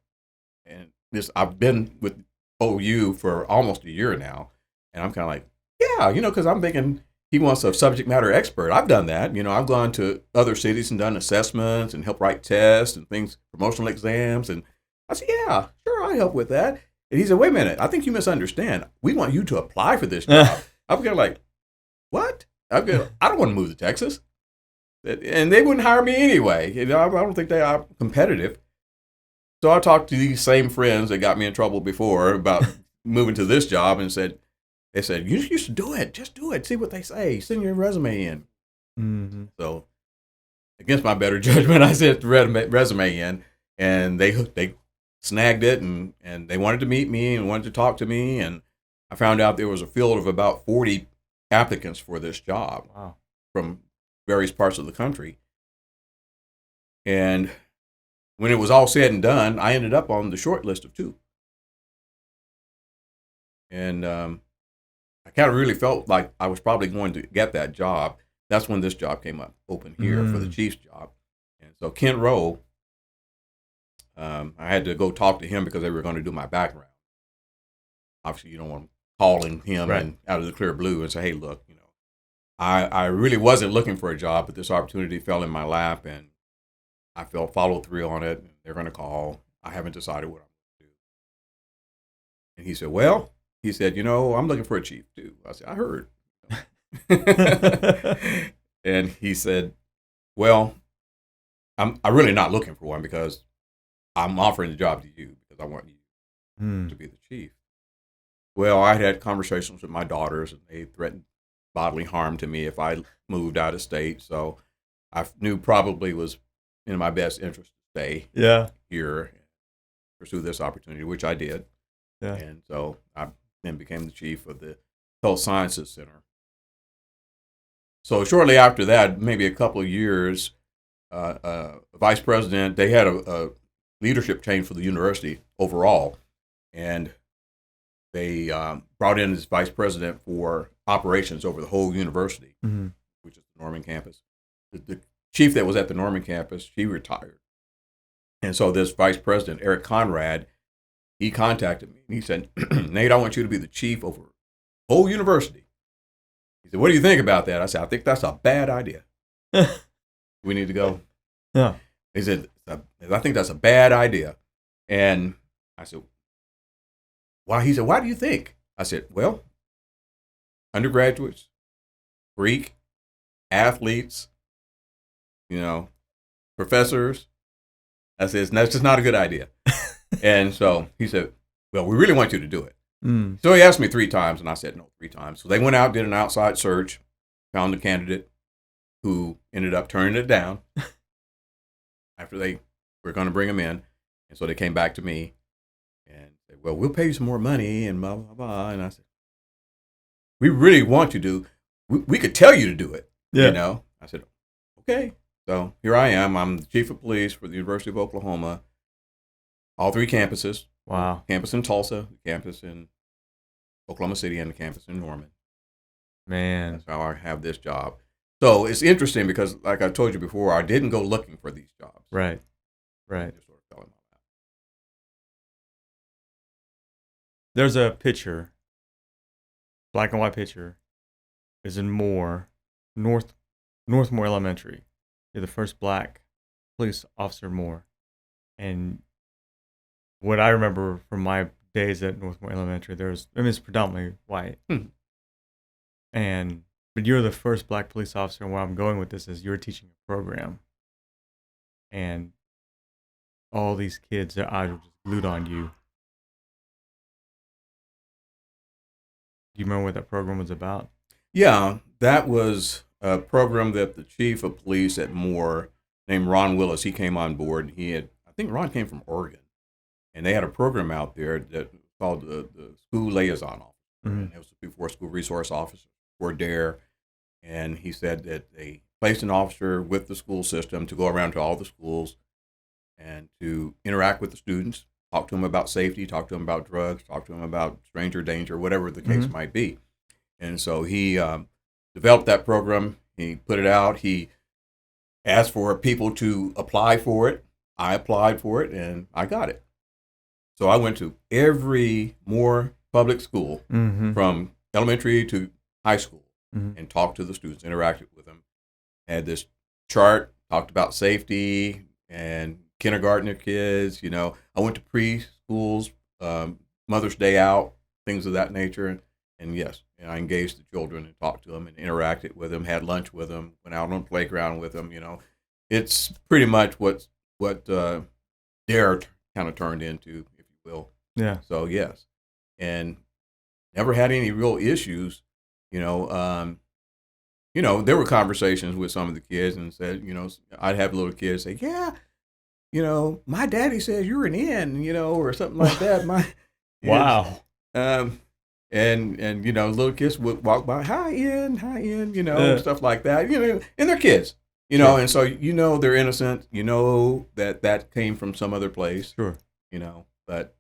And I've been with OU for almost a year now, and I'm kind of like, yeah, because I'm thinking he wants a subject matter expert. I've done that. I've gone to other cities and done assessments and helped write tests and things, promotional exams. And I said, "Yeah, sure, I help with that." And he said, "Wait a minute, I think you misunderstand. We want you to apply for this job." I'm kind of like, "What?" I don't want to move to Texas. And they wouldn't hire me anyway. I don't think they are competitive. So I talked to these same friends that got me in trouble before about moving to this job, and they said, "You should do it. Just do it. See what they say. Send your resume in." So against my better judgment, I sent the resume in. and they snagged it, and they wanted to meet me and wanted to talk to me, and I found out there was a field of about 40 applicants for this job. Wow. From various parts of the country. And when it was all said and done, I ended up on the short list of 2. And I kind of really felt like I was probably going to get that job. That's when this job came up open here for the chief's job. And so Kent Rowe, I had to go talk to him because they were going to do my background. Obviously, you don't want calling him and out of the clear blue and say, hey, look, I really wasn't looking for a job, but this opportunity fell in my lap, and I followed through on it. They're going to call. I haven't decided what I'm going to do. And he said, well, I'm looking for a chief too. I said, I heard. And he said, well, I'm really not looking for one because I'm offering the job to you because I want you to be the chief. Well, I had conversations with my daughters, and they threatened bodily harm to me if I moved out of state. So I knew probably was in my best interest to stay here and pursue this opportunity, which I did. Yeah. And so I then became the chief of the Health Sciences Center. So shortly after that, maybe a couple of years, vice president, they had a leadership change for the university overall. And they brought in this vice president for operations over the whole university, which is the Norman campus. The chief that was at the Norman campus, she retired. And so this vice president, Eric Conrad, he contacted me. And he said, Nate, I want you to be the chief over the whole university. He said, what do you think about that? I said, I think that's a bad idea. We need to go. Yeah. He said, I think that's a bad idea. And I said, why? He said, why do you think? I said, well, undergraduates, Greek, athletes, professors. I said, that's just not a good idea. And so he said, well, we really want you to do it. So he asked me 3 times, and I said no 3 times. So they went out, did an outside search, found a candidate who ended up turning it down after they were going to bring him in. And so they came back to me and said, well, we'll pay you some more money and blah, blah, blah. And I said, we really want you to. We could tell you to do it. Yeah. I said, okay. So here I am. I'm the chief of police for the University of Oklahoma. All 3 campuses. Wow. Campus in Tulsa, the campus in Oklahoma City, and the campus in Norman. Man. That's how I have this job. So it's interesting because, like I told you before, I didn't go looking for these jobs. Right. They just sort of fell in my lap. There's a picture, black and white picture, is in Northmore Elementary. You're the first black police officer in Moore. And what I remember from my days at Northmore Elementary, it's predominantly white. But you're the first black police officer, and where I'm going with this is you're teaching a program. And all these kids, their eyes were just glued on you. Do you remember what that program was about? Yeah, that was a program that the chief of police at Moore, named Ron Willis, he came on board. I think Ron came from Oregon. And they had a program out there that was called the School Liaison Officer. And it was before School Resource Officer, or DARE. And he said that they placed an officer with the school system to go around to all the schools and to interact with the students, talk to them about safety, talk to them about drugs, talk to them about stranger danger, whatever the case might be. And so he developed that program. He put it out. He asked for people to apply for it. I applied for it, and I got it. So I went to every Moore public school, from elementary to high school, and talked to the students, interacted with them. Had this chart, talked about safety and kindergartner kids. I went to preschools, Mother's Day out, things of that nature. And yes, I engaged the children and talked to them and interacted with them, had lunch with them, went out on the playground with them. It's pretty much what DARE kind of turned into, if you will. Yeah. So yes, and never had any real issues. There were conversations with some of the kids and said, I'd have little kids say, yeah, my daddy says you're an N, or something like that. Wow. And little kids would walk by, hi N, stuff like that, and they're kids, Sure. and so they're innocent, that came from some other place, Sure. but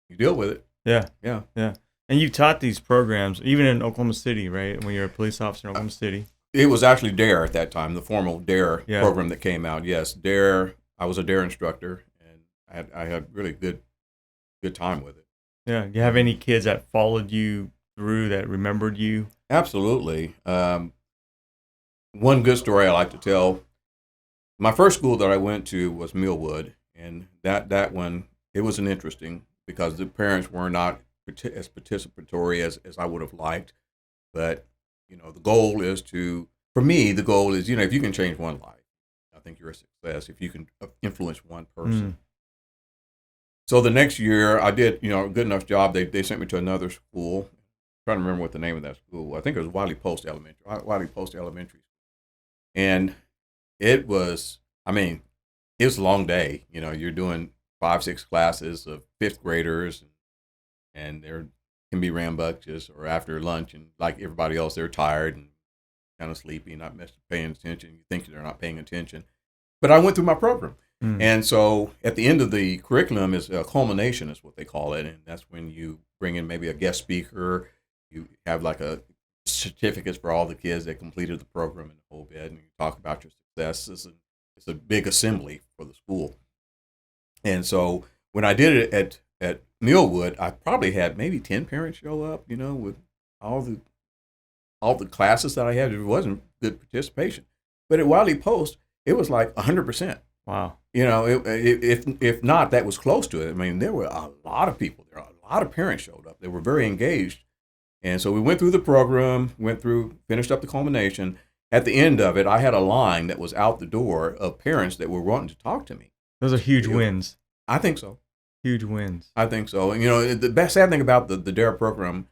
you deal with it. Yeah. Yeah. Yeah. And you've taught these programs even in Oklahoma City, right? When you're a police officer in Oklahoma City. It was actually DARE at that time, the formal DARE Yeah. program that came out. Yes, DARE. I was a DARE instructor, and I had really good time with it. Yeah. Do you have any kids that followed you through that remembered you? Absolutely. One good story I like to tell. My first school that I went to was Millwood, and that one, it was an interesting because the parents were not as participatory as I would have liked. But, the goal is for me, the goal is, if you can change one life, I think you're a success. If you can influence one person. So the next year I did, a good enough job. They sent me to another school. I'm trying to remember what the name of that school. I think it was Wiley Post Elementary. And it was a long day. You're doing 5-6 classes of 5th graders, and they're can be rambunctious, or after lunch, and like everybody else, they're tired and kind of sleepy, not paying attention. You think they're not paying attention. But I went through my program. And so at the end of the curriculum is a culmination, is what they call it. And that's when you bring in maybe a guest speaker. You have like a certificates for all the kids that completed the program and the whole bit, and you talk about your successes. And it's a big assembly for the school. And so when I did it at Millwood, I probably had maybe 10 parents show up, with all the classes that I had. It wasn't good participation. But at Wiley Post, it was like 100%. Wow. If not, that was close to it. There were a lot of people there. A lot of parents showed up. They were very engaged. And so we went through the program, finished up the culmination. At the end of it, I had a line that was out the door of parents that were wanting to talk to me. Those are huge wins. I think so. Huge wins. I think so. And, the best sad thing about the DARE program,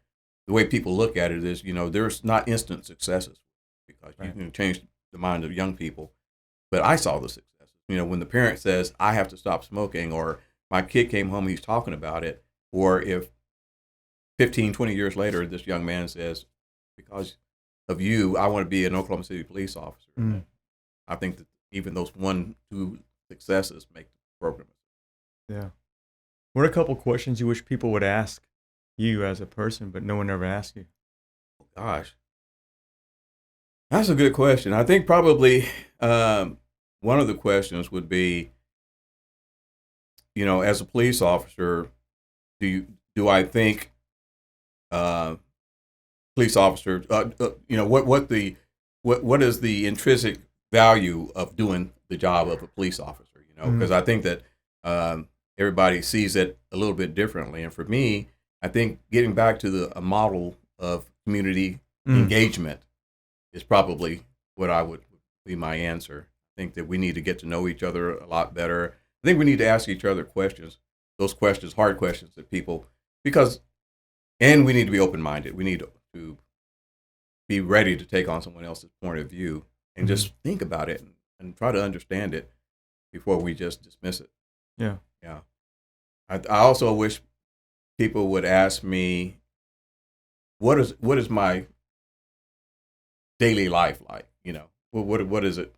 the way people look at it is, there's not instant successes because you can change the mind of young people. But I saw the successes. When the parent says, I have to stop smoking, or my kid came home, he's talking about it, or if 15, 20 years later, this young man says, because of you, I want to be an Oklahoma City police officer. I think that even those 1-2 successes make the program. Yeah. What are a couple questions you wish people would ask you as a person, but no one ever asked you? Oh, gosh. That's a good question. I think probably one of the questions would be, as a police officer, do I think police officer, what is the intrinsic value of doing the job of a police officer? Because I think that everybody sees it a little bit differently. And for me, I think getting back to a model of community engagement is probably what I would be my answer. I think that we need to get to know each other a lot better. I think we need to ask each other questions, those questions, hard questions that people, and we need to be open-minded. We need to be ready to take on someone else's point of view and just think about it and try to understand it before we just dismiss it. Yeah. Yeah. I also wish people would ask me, what is my daily life like? What is it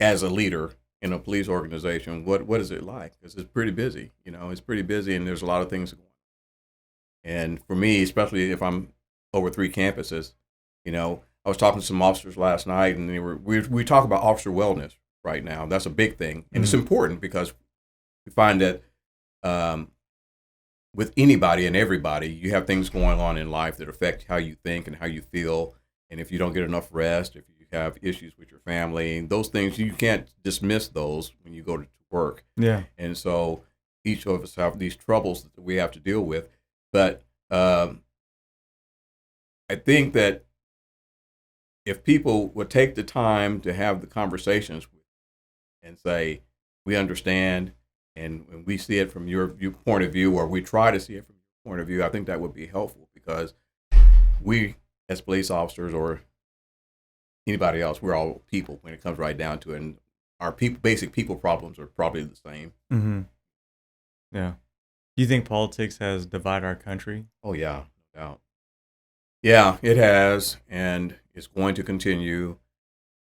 as a leader in a police organization? What is it like? Because it's pretty busy. It's pretty busy, and there's a lot of things going on. And for me, especially if I'm over 3 campuses, I was talking to some officers last night, and we talk about officer wellness right now. That's a big thing, and it's important because we find that with anybody and everybody, you have things going on in life that affect how you think and how you feel. And if you don't get enough rest, if you have issues with your family, those things, you can't dismiss those when you go to work. Yeah. And so each of us have these troubles that we have to deal with. But I think that if people would take the time to have the conversations and say, we understand and we see it from your point of view, or we try to see it from your point of view, I think that would be helpful, because we as police officers or anybody else, we're all people when it comes right down to it. And our basic people problems are probably the same. Mm-hmm. Yeah. Do you think politics has divided our country? Oh yeah, no doubt. Yeah, it has, and it's going to continue.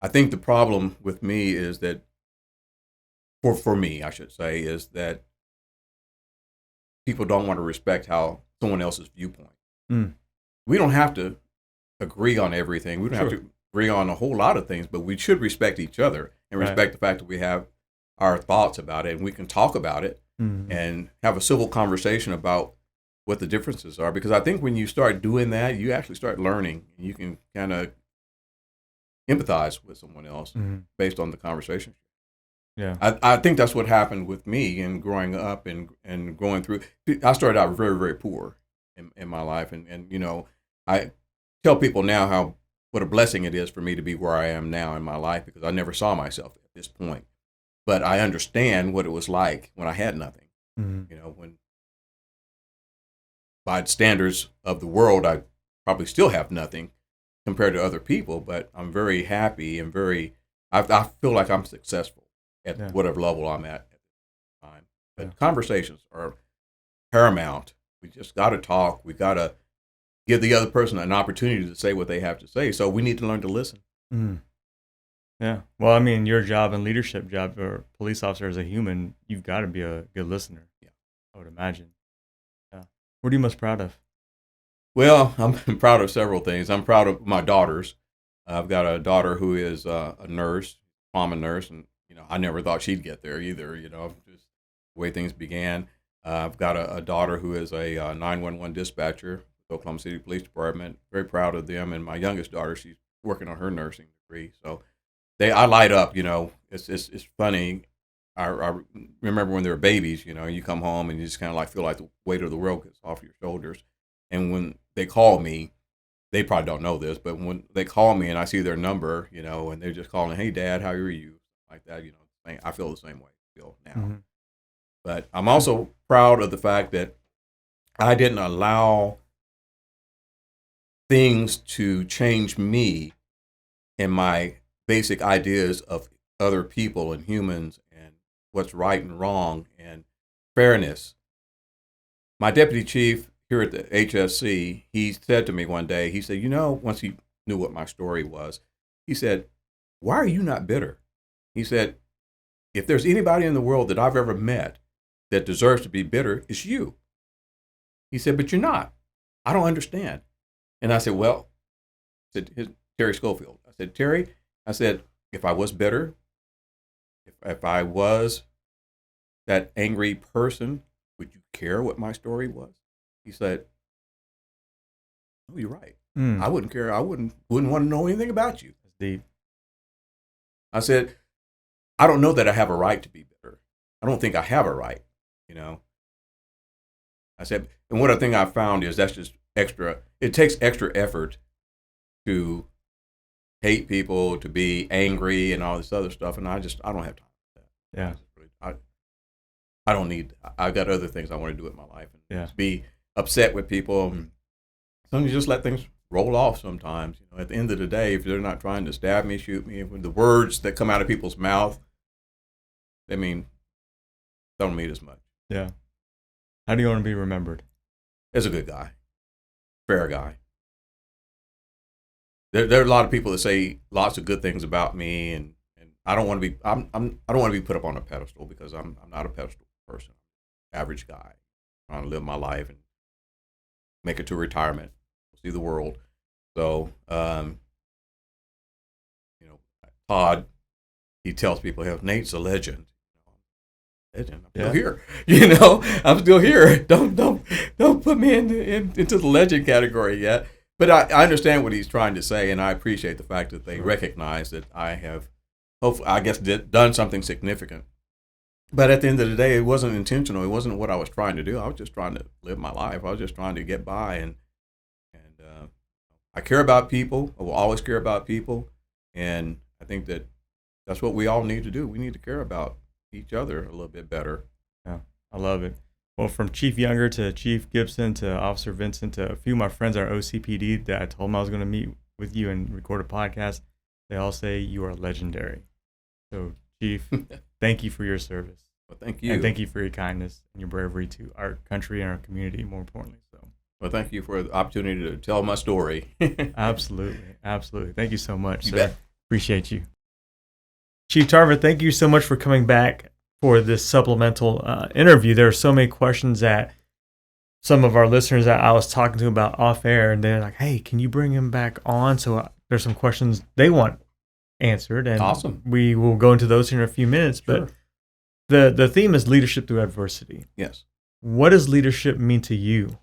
I think the problem with me is that, for me, I should say, is that people don't want to respect how someone else's viewpoint. Mm. We don't have to agree on everything. We don't have Sure. to agree on a whole lot of things, but we should respect each other and Right. respect the fact that we have our thoughts about it, and we can talk about it Mm-hmm. and have a civil conversation about what the differences are. Because I think when you start doing that, you actually start learning, and you can kind of empathize with someone else Mm-hmm. based on the conversation. Yeah. I think that's what happened with me in growing up and going through. I started out very, very poor in my life. And, you know, I tell people now what a blessing it is for me to be where I am now in my life, because I never saw myself at this point. But I understand what it was like when I had nothing. Mm-hmm. You know, when by standards of the world, I probably still have nothing compared to other people, but I'm very happy and I feel like I'm successful at Yeah. whatever level I'm at the time. But Yeah. conversations are paramount. We just got to talk. We got to give the other person an opportunity to say what they have to say. So we need to learn to listen. Mm. Yeah. Well, I mean, your job and leadership job or police officer as a human, you've got to be a good listener. Yeah. I would imagine. Yeah. What are you most proud of? Well, I'm proud of several things. I'm proud of my daughters. I've got a daughter who is a nurse, trauma nurse, and you know I never thought she'd get there either. You know, just the way things began. I've got a daughter who is a 911 dispatcher with Oklahoma City Police Department. Very proud of them. And my youngest daughter, she's working on her nursing degree. So I light up. You know, it's funny. I remember when they were babies. You know, you come home and you just kind of like feel like the weight of the world gets off your shoulders. And when they call me, they probably don't know this, but when they call me and I see their number, you know, and they're just calling, "Hey, Dad, how are you?" Like that, you know, I feel the same way still now. Mm-hmm. But I'm also proud of the fact that I didn't allow things to change me and my basic ideas of other people and humans and what's right and wrong and fairness. My deputy chief here at the HSC, he said to me one day, he said, you know, once he knew what my story was, he said, "Why are you not bitter?" He said, "If there's anybody in the world that I've ever met that deserves to be bitter, it's you." He said, "But you're not. I don't understand." And I said, "Well," I said, Terry Schofield. I said, "Terry," I said, "if I was bitter, if I was that angry person, would you care what my story was?" He said, "Oh, you're right. I wouldn't care. I wouldn't want to know anything about you." That's deep. I said, "I don't know that I have a right to be bitter. I don't think I have a right, you know." I said, and one other thing I found is that's just extra. It takes extra effort to hate people, to be angry, and all this other stuff, and I don't have time for that. Yeah. I don't need. I've got other things I want to do with my life, and Yeah. just be upset with people. And sometimes you just let things roll off. Sometimes, you know, at the end of the day, if they're not trying to stab me, shoot me, with the words that come out of people's mouth, I mean, don't mean as much. Yeah. How do you want to be remembered? As a good guy, fair guy. There are a lot of people that say lots of good things about me, and I don't want to be. I don't want to be put up on a pedestal, because I'm not a pedestal person. Average guy, trying to live my life and make it to retirement, see the world. So, you know, Todd, he tells people, "Hey, Nate's a legend." Legend. I'm still here. You know, I'm still here. Don't put me into the legend category yet. But I understand what he's trying to say, and I appreciate the fact that they recognize that I have, hopefully, I guess, done something significant. But at the end of the day, it wasn't intentional. It wasn't what I was trying to do. I was just trying to live my life. I was just trying to get by, and I care about people. I will always care about people, and I think that that's what we all need to do. We need to care about each other a little bit better. Yeah, I love it. Well, from Chief Younger to Chief Gibson to Officer Vincent to a few of my friends at OCPD that I told them I was going to meet with you and record a podcast, they all say you are legendary. So Chief. Thank you for your service. Well, thank you. And thank you for your kindness and your bravery to our country and our community, more importantly. So, Well, thank you for the opportunity to tell my story. absolutely. Absolutely. Thank you so much, You sir. bet. Appreciate you. Chief Tarver, thank you so much for coming back for this supplemental interview. There are so many questions that some of our listeners that I was talking to about off air, and they're like, hey, can you bring him back on? So there's some questions they want answered, and Awesome. we will go into those here in a few minutes. Sure. But the theme is leadership through adversity. Yes. What does leadership mean to you?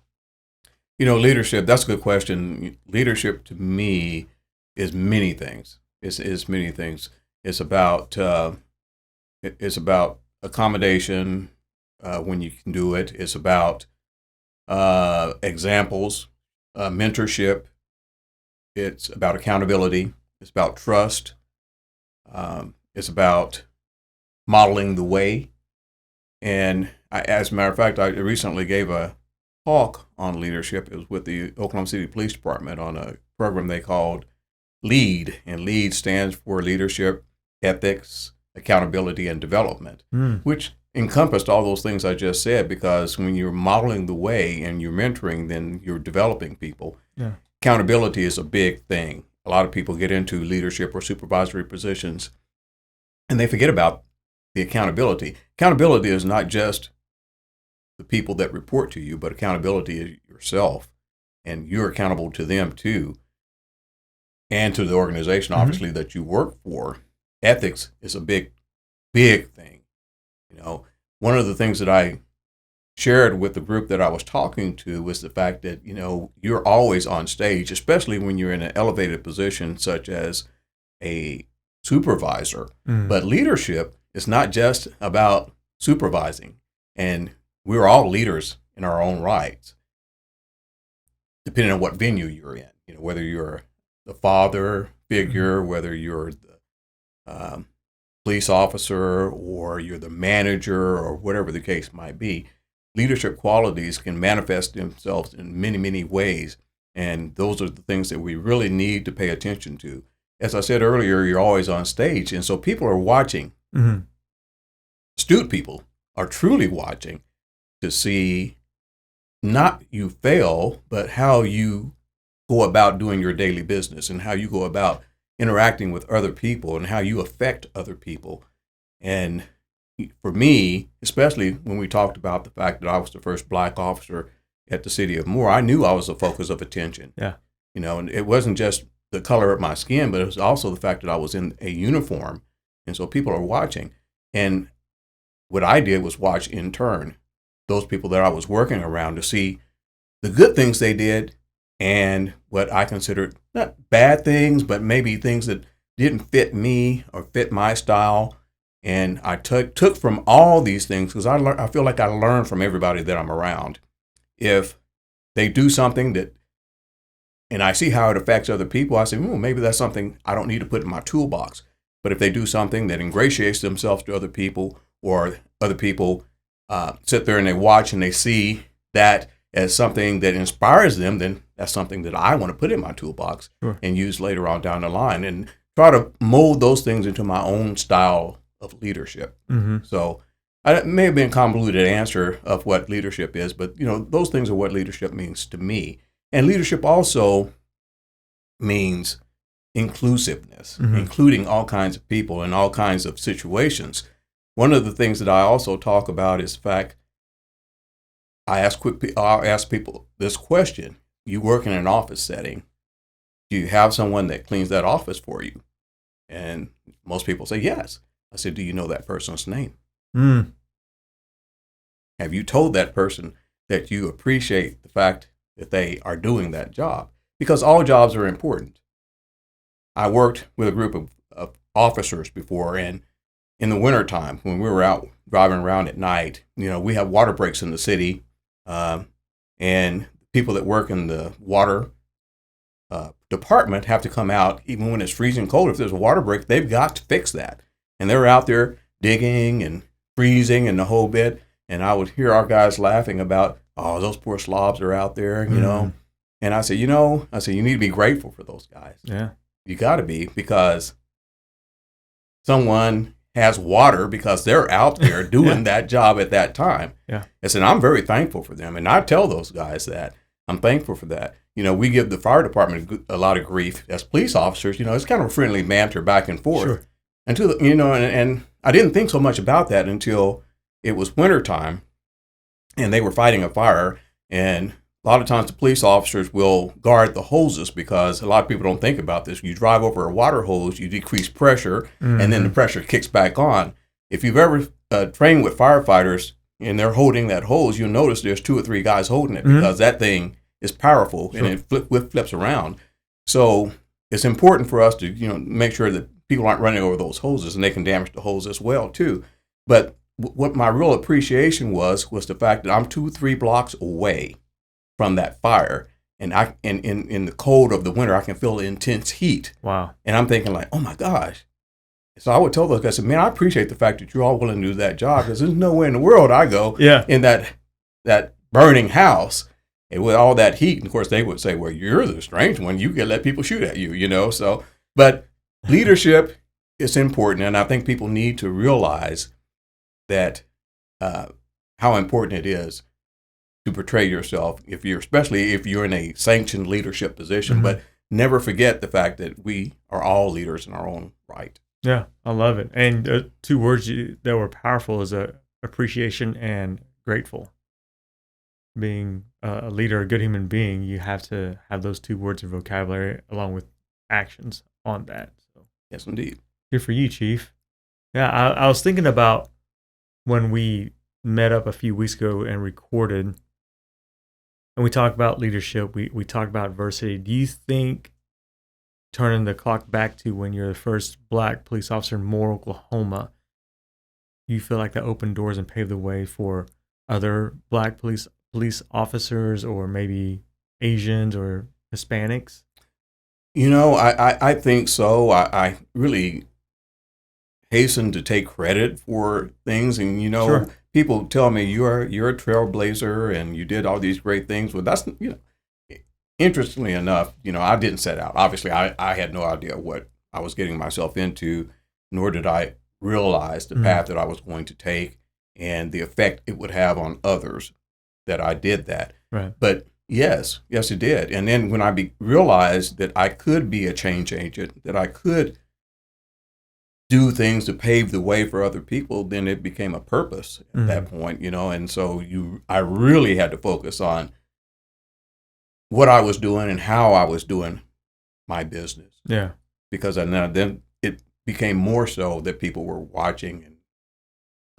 Leadership, that's a good question. Leadership to me is many things. It's many things. It's about accommodation when you can do it. It's about examples, mentorship. It's about accountability. It's about trust. It's about modeling the way. And as a matter of fact, I recently gave a talk on leadership. It was with the Oklahoma City Police Department on a program they called LEAD. And LEAD stands for Leadership, Ethics, Accountability, and Development, which encompassed all those things I just said, because when you're modeling the way and you're mentoring, then you're developing people. Yeah. Accountability is a big thing. A lot of people get into leadership or supervisory positions and they forget about the accountability. Accountability is not just the people that report to you, but accountability is yourself, and you're accountable to them too, and to the organization, obviously, that you work for. Ethics is a big thing. One of the things that I shared with the group that I was talking to was the fact that, you're always on stage, especially when you're in an elevated position such as a supervisor. But leadership is not just about supervising, and we're all leaders in our own rights, depending on what venue you're in. Whether you're the father figure, whether you're the police officer, or you're the manager, or whatever the case might be. Leadership qualities can manifest themselves in many, many ways, and those are the things that we really need to pay attention to. As I said earlier, you're always on stage, and so people are watching. Astute people are truly watching to see not you fail, but how you go about doing your daily business and how you go about interacting with other people and how you affect other people. And for me, especially when we talked about the fact that I was the first black officer at the city of Moore, I knew I was the focus of attention. Yeah. And it wasn't just the color of my skin, but it was also the fact that I was in a uniform. And so people are watching. And what I did was watch in turn those people that I was working around to see the good things they did and what I considered not bad things, but maybe things that didn't fit me or fit my style. And I took from all these things, because I feel like I learn from everybody that I'm around. If they do something and I see how it affects other people, I say, maybe that's something I don't need to put in my toolbox. But if they do something that ingratiates themselves to other people, or other people sit there and they watch and they see that as something that inspires them, then that's something that I want to put in my toolbox and use later on down the line, and try to mold those things into my own style of leadership. So it may have been a convoluted answer of what leadership is, but those things are what leadership means to me. And leadership also means inclusiveness, including all kinds of people in all kinds of situations. One of the things that I also talk about is the fact I'll ask people this question: you work in an office setting, do you have someone that cleans that office for you? And most people say yes. I said, do you know that person's name? Have you told that person that you appreciate the fact that they are doing that job? Because all jobs are important. I worked with a group of officers before, and in the wintertime, when we were out driving around at night, we have water breaks in the city, and people that work in the water department have to come out even when it's freezing cold. If there's a water break, they've got to fix that. And they're out there digging and freezing and the whole bit. And I would hear our guys laughing about, those poor slobs are out there, And I said, you need to be grateful for those guys. Yeah. You got to be, because someone has water because they're out there doing that job at that time. Yeah. And I'm very thankful for them. And I tell those guys that I'm thankful for that. We give the fire department a lot of grief as police officers. It's kind of a friendly banter back and forth. Sure. Until, and I didn't think so much about that until it was wintertime and they were fighting a fire. And a lot of times the police officers will guard the hoses because a lot of people don't think about this. You drive over a water hose, you decrease pressure, and then the pressure kicks back on. If you've ever trained with firefighters and they're holding that hose, you'll notice there's 2 or 3 guys holding it because that thing is powerful and it flips around. So it's important for us to make sure that people aren't running over those hoses, and they can damage the hose as well too. But what my real appreciation was the fact that I'm 2-3 blocks away from that fire, and in the cold of the winter, I can feel the intense heat. Wow. And I'm thinking like, oh my gosh. So I would tell those guys, man, I appreciate the fact that you're all willing to do that job, because there's no way in the world I go in that burning house and with all that heat. And of course, they would say, well, you're the strange one. You can let people shoot at you, So, but leadership is important, and I think people need to realize that how important it is to portray yourself, especially if you're in a sanctioned leadership position. But never forget the fact that we are all leaders in our own right. Yeah, I love it. And 2 words that were powerful is appreciation and grateful. Being a leader, a good human being, you have to have those 2 words of vocabulary along with actions on that. So yes, indeed. Good for you, Chief. Yeah, I was thinking about when we met up a few weeks ago and recorded, and we talked about leadership, we talked about adversity. Do you think, turning the clock back to when you're the first Black police officer in Moore, Oklahoma, you feel like that opened doors and paved the way for other Black police officers, or maybe Asians or Hispanics? I think so. I really hasten to take credit for things, and Sure. People tell me you're a trailblazer and you did all these great things. Well, that's interestingly enough, I didn't set out. Obviously, I had no idea what I was getting myself into, nor did I realize the path that I was going to take and the effect it would have on others that I did that. Right. But yes, it did. And then when I realized that I could be a change agent, that I could do things to pave the way for other people, then it became a purpose at that point, and so I really had to focus on what I was doing and how I was doing my business. Yeah. Because then it became more so that people were watching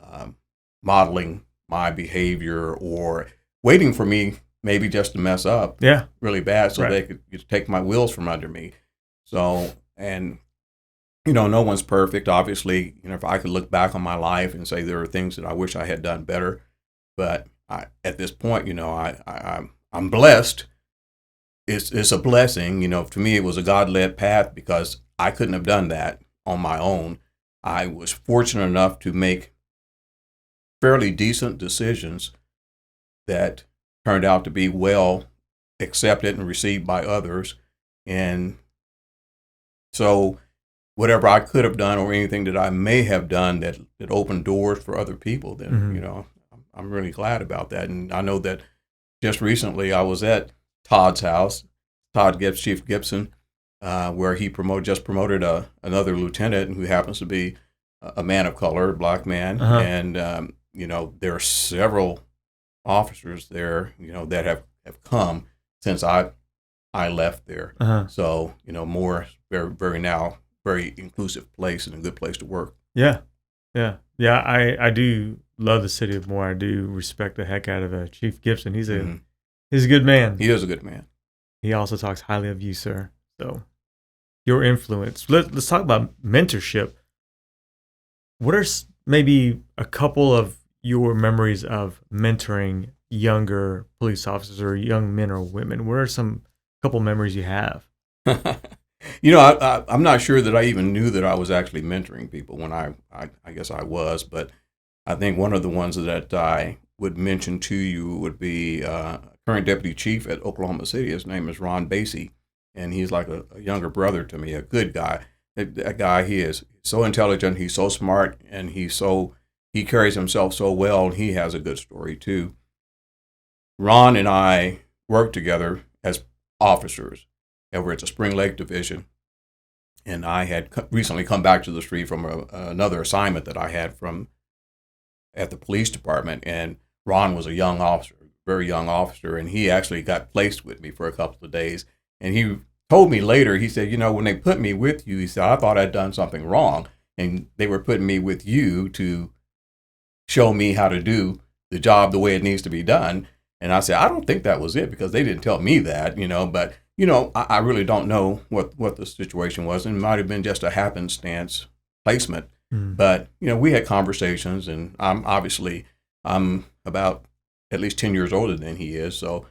and modeling my behavior, or waiting for me maybe just to mess up really bad so they could take my wheels from under me. So, and no one's perfect, obviously. If I could look back on my life and say there are things that I wish I had done better, but at this point, I'm blessed. It's a blessing. To me, it was a God-led path because I couldn't have done that on my own. I was fortunate enough to make fairly decent decisions that turned out to be well accepted and received by others, and so whatever I could have done or anything that I may have done that opened doors for other people, then, I'm really glad about that. And I know that just recently I was at Todd's house, Chief Gibson, where he just promoted another lieutenant who happens to be a man of color, a Black man. And, there are several officers there, that have come since I left there. So, more very now, very inclusive place and a good place to work. Yeah. I do love the city of Moore. I do respect the heck out of Chief Gibson. He's a good man. He is a good man. He also talks highly of you, sir. So your influence. Let's talk about mentorship. What are maybe a couple of your memories of mentoring younger police officers or young men or women? What are some couple memories you have? I'm not sure that I even knew that I was actually mentoring people when I guess I was, but I think one of the ones that I would mention to you would be current deputy chief at Oklahoma City. His name is Ron Basie, and he's like a younger brother to me, a good guy. that guy, he is so intelligent, he's so smart, and he carries himself so well, and he has a good story too. Ron and I worked together as officers over at the Spring Lake Division, and I had recently come back to the street from another assignment that I had from at the police department, and Ron was a young officer, very young officer, and he actually got placed with me for a couple of days. And he told me later, he said, when they put me with you, he said, I thought I'd done something wrong, and they were putting me with you to show me how to do the job the way it needs to be done. And I said, I don't think that was it, because they didn't tell me that, but I really don't know what the situation was. And it might have been just a happenstance placement. But, we had conversations, and I'm about at least 10 years older than he is. So,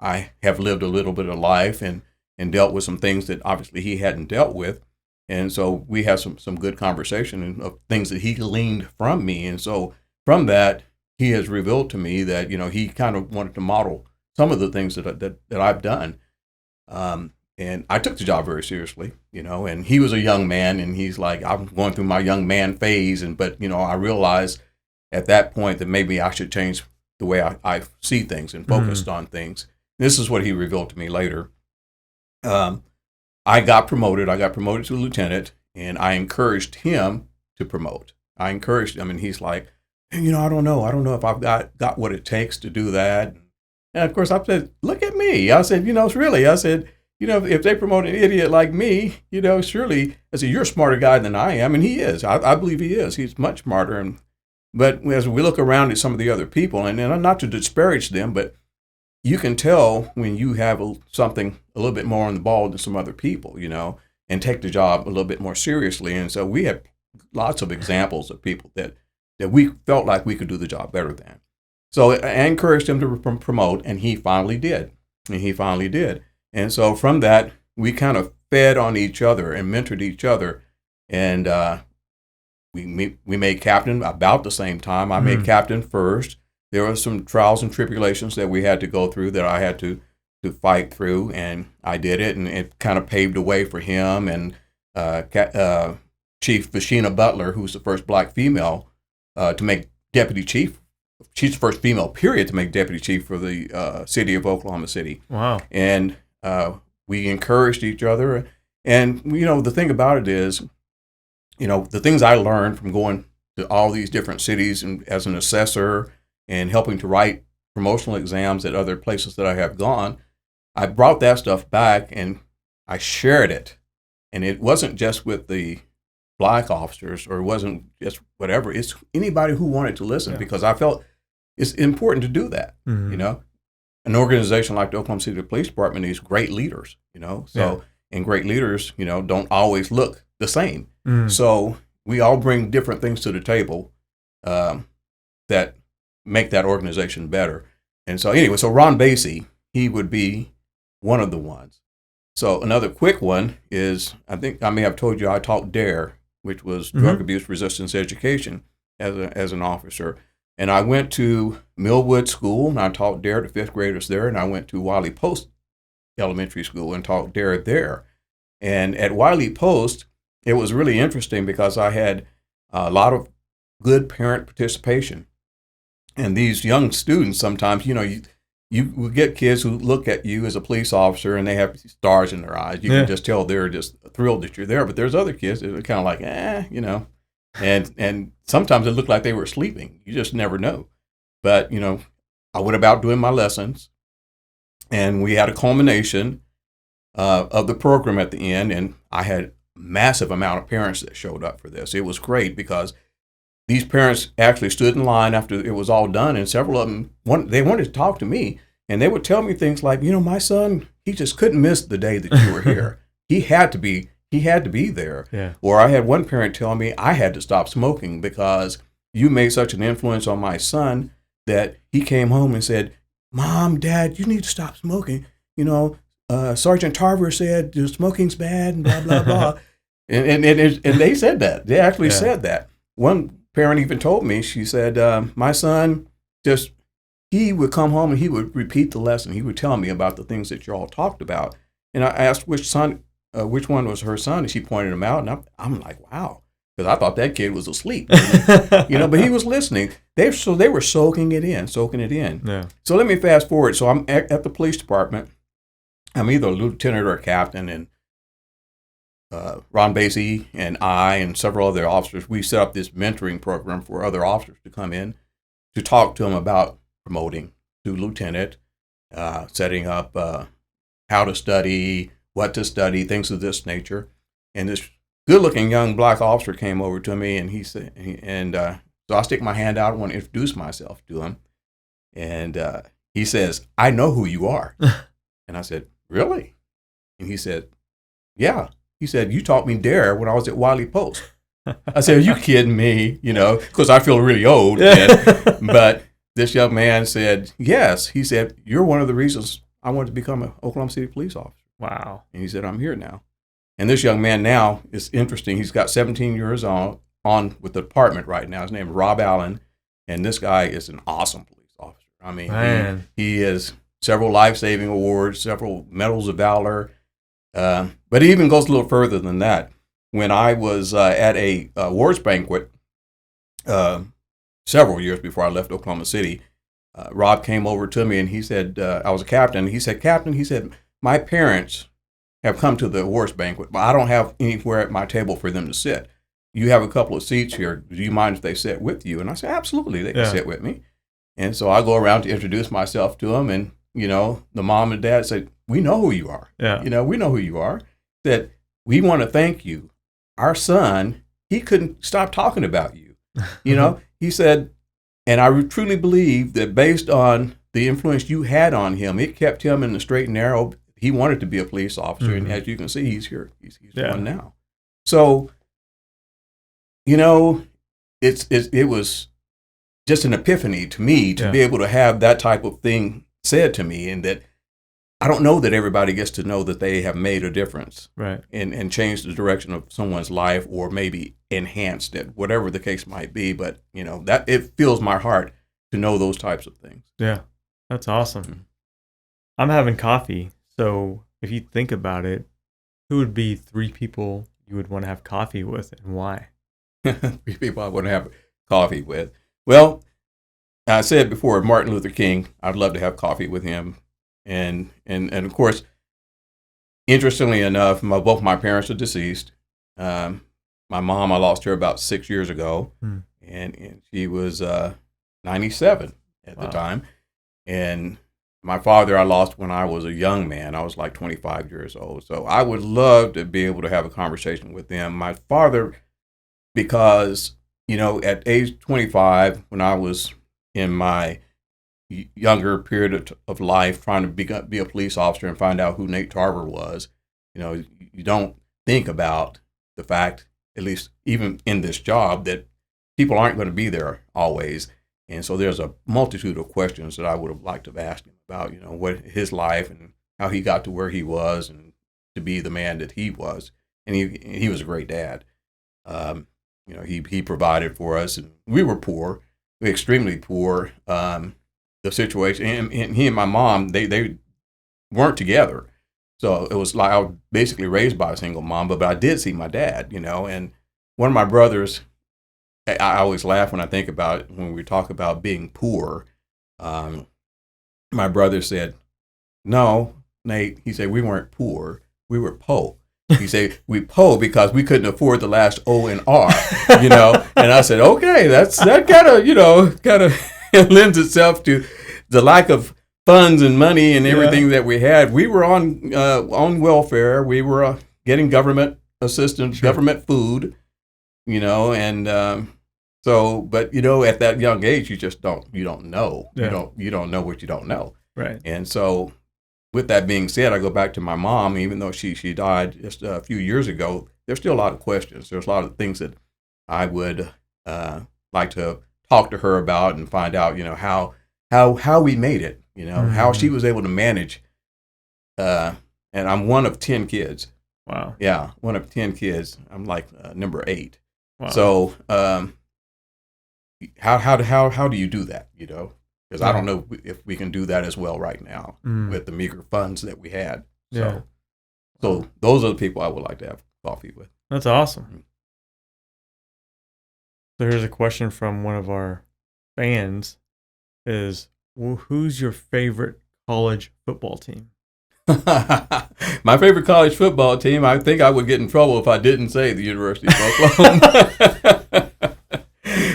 I have lived a little bit of life and dealt with some things that obviously he hadn't dealt with. And so we had some good conversation of things that he gleaned from me. And so from that, he has revealed to me that, he kind of wanted to model some of the things that I've done. And I took the job very seriously, and he was a young man, and he's like, I'm going through my young man phase. But, I realized at that point that maybe I should change the way I see things and focused on things. This is what he revealed to me later. I got promoted to lieutenant, and I encouraged him to promote. I encouraged him, and he's like, I don't know if I've got what it takes to do that. And of course I said, look at me. I said, if they promote an idiot like me, surely, I said, you're a smarter guy than I am. And he is. I believe he is. He's much smarter. But as we look around at some of the other people, and not to disparage them, but you can tell when you have something a little bit more on the ball than some other people, and take the job a little bit more seriously. And so we have lots of examples of people that we felt like we could do the job better than. So I encouraged him to promote, and he finally did. And so from that, we kind of fed on each other and mentored each other. And we made captain about the same time. I made captain first. There were some trials and tribulations that we had to go through that I had to fight through, and I did it, and it kind of paved the way for him and Chief Vashina Butler, who's the first black female to make deputy chief. She's the first female, period, to make deputy chief for the city of Oklahoma City. Wow. And we encouraged each other. And, the thing about it is, the things I learned from going to all these different cities and as an assessor and helping to write promotional exams at other places that I have gone, I brought that stuff back and I shared it. And it wasn't just with the black officers, or it wasn't just whatever. It's anybody who wanted to listen, because I felt it's important to do that. An organization like the Oklahoma City Police Department needs great leaders, and great leaders, don't always look the same. So we all bring different things to the table that make that organization better. And so anyway, so Ron Basie, he would be one of the ones. So another quick one is, I think I may have told you, I taught DARE, which was Drug Abuse Resistance Education, as an officer. And I went to Millwood School, and I taught DARE to fifth graders there, and I went to Wiley Post Elementary School and taught DARE there. And at Wiley Post, it was really interesting because I had a lot of good parent participation. And these young students, sometimes, you will get kids who look at you as a police officer and they have stars in their eyes. You can just tell they're just thrilled that you're there. But there's other kids that are kind of like, and sometimes it looked like they were sleeping. You just never know. But, I went about doing my lessons, and we had a culmination of the program at the end, and I had a massive amount of parents that showed up for this. It was great because these parents actually stood in line after it was all done, and several of them, they wanted to talk to me, and they would tell me things like, my son, he just couldn't miss the day that you were here. He had to be there. Yeah. Or I had one parent tell me I had to stop smoking because you made such an influence on my son that he came home and said, Mom, Dad, you need to stop smoking. Sergeant Tarver said smoking's bad and blah, blah, blah. and they said that. They actually said that. One parent even told me, she said, my son he would come home and he would repeat the lesson. He would tell me about the things that you all talked about. And I asked which son which one was her son, and she pointed him out, and I'm like, wow, because I thought that kid was asleep, but he was listening. They were soaking it in. Yeah. So let me fast forward. So I'm at the police department. I'm either a lieutenant or a captain, and Ron Basie and I and several other officers, we set up this mentoring program for other officers to come in to talk to them about promoting to lieutenant, setting up how to study, what to study, things of this nature. And this good-looking young black officer came over to me, and he said, so I stick my hand out and want to introduce myself to him. And he says, "I know who you are." And I said, "Really?" And he said, "Yeah." He said, "You taught me DARE when I was at Wiley Post." I said, "Are you kidding me?" Because I feel really old. But this young man said, "Yes." He said, "You're one of the reasons I wanted to become an Oklahoma City police officer." Wow. And he said, "I'm here now." And this young man now is interesting. He's got 17 years on with the department right now. His name is Rob Allen. And this guy is an awesome police officer. I mean, he has several life-saving awards, several medals of valor. But it even goes a little further than that. When I was at a awards banquet several years before I left Oklahoma City, Rob came over to me and he said, I was a captain. He said, "Captain," he said, "my parents have come to the awards banquet, but I don't have anywhere at my table for them to sit. You have a couple of seats here. Do you mind if they sit with you?" And I said, "Absolutely, they can sit with me." And so I go around to introduce myself to them, and the mom and dad said, "We know who you are. We know who you are. That we want to thank you. Our son, he couldn't stop talking about you." He said, "And I truly believe that based on the influence you had on him, it kept him in the straight and narrow. He wanted to be a police officer, and as you can see, he's here. He's one now." So, it was just an epiphany to me to be able to have that type of thing said to me, and that I don't know that everybody gets to know that they have made a difference, right, and changed the direction of someone's life, or maybe enhanced it, whatever the case might be. But that it fills my heart to know those types of things. Yeah, that's awesome. Mm-hmm. I'm having coffee, so if you think about it, who would be 3 people you would want to have coffee with, and why? 3 people I want to have coffee with. Well, I said before, Martin Luther King, I'd love to have coffee with him. And of course, interestingly enough, both my parents are deceased. My mom, I lost her about 6 years ago, and she was 97 at the time. And my father, I lost when I was a young man. I was like 25 years old. So I would love to be able to have a conversation with them. My father, because, at age 25, when I was in my younger period of life, trying to be a police officer and find out who Nate Tarver was, you don't think about the fact, at least even in this job, that people aren't going to be there always. And so there's a multitude of questions that I would have liked to have asked him about, what his life and how he got to where he was and to be the man that he was. And he was a great dad. He provided for us, and we were poor, extremely poor. The situation, and he and my mom, they weren't together. So it was like I was basically raised by a single mom, but I did see my dad, and one of my brothers, I always laugh when I think about it, when we talk about being poor. My brother said, "No, Nate," he said, "we weren't poor, we were po." He said, "We po because we couldn't afford the last O and R," and I said, "Okay, that kind of lends itself to the lack of funds and money and everything that we had. We were on welfare. We were getting government assistance, government food, and so, but at that young age, you just don't know. You don't know what you don't know. Right. And so, with that being said, I go back to my mom. Even though she died just a few years ago, there's still a lot of questions. There's a lot of things that I would like to talk to her about and find out, how we made it, how she was able to manage. And I'm one of 10 kids. Wow. Yeah, one of 10 kids. I'm like number 8. Wow. So how do you do that? Because I don't know if we can do that as well right now with the meager funds that we had. So, So those are the people I would like to have coffee with. That's awesome. So here's a question from one of our fans: is who's your favorite college football team? My favorite college football team, I think I would get in trouble if I didn't say the University of Oklahoma.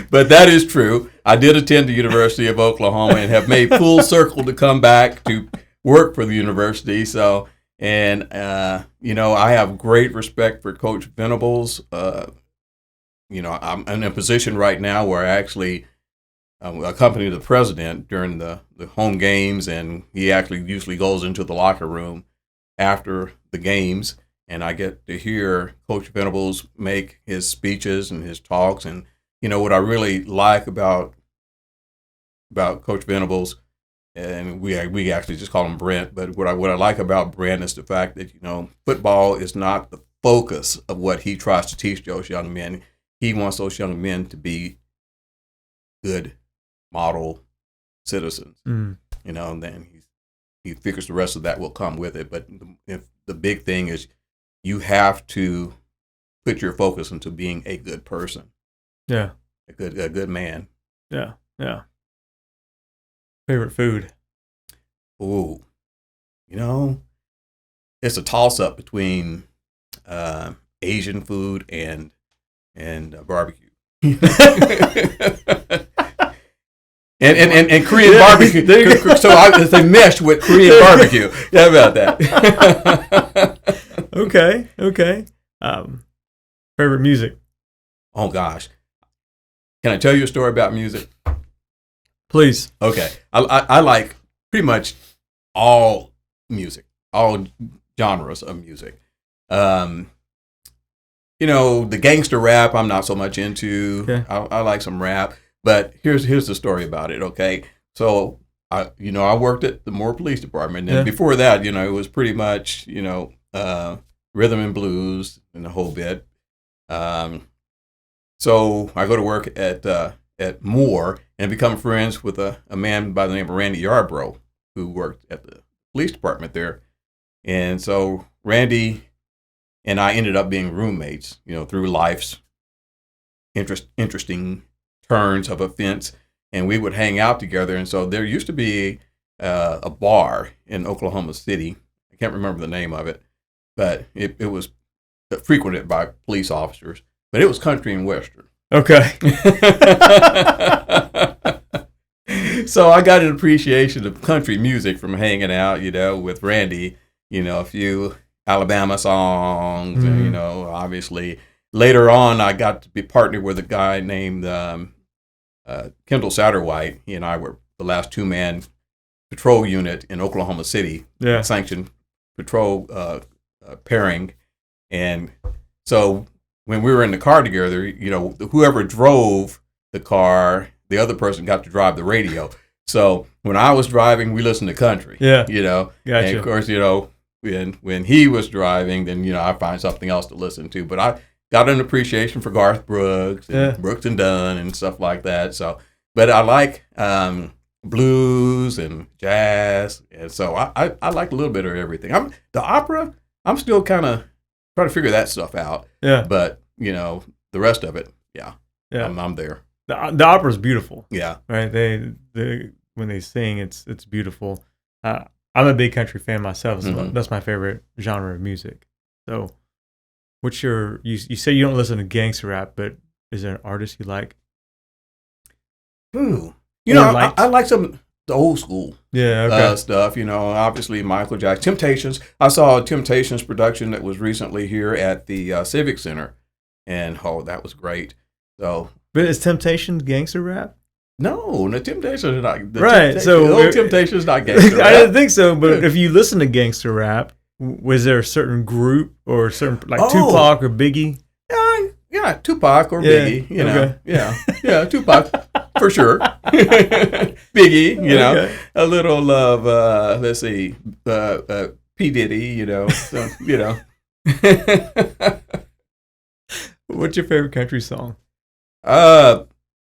But that is true. I did attend the University of Oklahoma and have made full circle to come back to work for the university. So, and, I have great respect for Coach Venables. I'm in a position right now where I actually accompany the president during the home games, and he actually usually goes into the locker room after the games, and I get to hear Coach Venables make his speeches and his talks. And what I really like about Coach Venables, and we actually just call him Brent, but what I like about Brent is the fact that football is not the focus of what he tries to teach those young men. He wants those young men to be good model citizens, and then he figures the rest of that will come with it. But if the big thing is you have to put your focus into being a good person. Yeah. A good man. Yeah. Yeah. Favorite food? Ooh, it's a toss up between Asian food and barbecue. And Korean barbecue. So it's a mesh with Korean barbecue. How about that? Okay. Favorite music? Oh gosh, can I tell you a story about music? Please. Okay, I like pretty much all music, all genres of music. The gangster rap I'm not so much into. Okay. I like some rap. But here's the story about it, okay? So, I worked at the Moore Police Department. And before that, it was pretty much, rhythm and blues and the whole bit. So I go to work at Moore and become friends with a man by the name of Randy Yarbrough, who worked at the police department there. And so Randy and I ended up being roommates, through life's interesting turns of events, and we would hang out together. And so there used to be a bar in Oklahoma City. I can't remember the name of it, but it was frequented by police officers, but it was country and western. Okay. So I got an appreciation of country music from hanging out, with Randy, a few Alabama songs, and, obviously later on I got to be partnered with a guy named Kendall Satterwhite. He and I were the last two-man patrol unit in Oklahoma City, sanctioned patrol pairing. And so when we were in the car together, whoever drove the car, the other person got to drive the radio. So when I was driving, we listened to country. Yeah. Gotcha. And of course, when he was driving, then I find something else to listen to. But I got an appreciation for Garth Brooks and Brooks and Dunn and stuff like that. So, but I like blues and jazz, and so I like a little bit of everything. The opera. I'm still kind of trying to figure that stuff out. Yeah. But the rest of it, I'm there. The opera is beautiful. Yeah. Right. They when they sing, it's beautiful. I'm a big country fan myself. So that's my favorite genre of music. So. What's you say you don't listen to gangster rap, but is there an artist you like? Ooh. I like some of the old school stuff, obviously Michael Jackson. Temptations. I saw a Temptations production that was recently here at the Civic Center, and that was great. So, but is Temptations gangster rap? No, the Temptations are not. So the old Temptations not gangster rap. I didn't think so, but if you listen to gangster rap, was there a certain group or certain Tupac or Biggie? Yeah, Tupac or Biggie. Yeah, Tupac for sure. Biggie, a little of let's see, P Diddy, so, What's your favorite country song?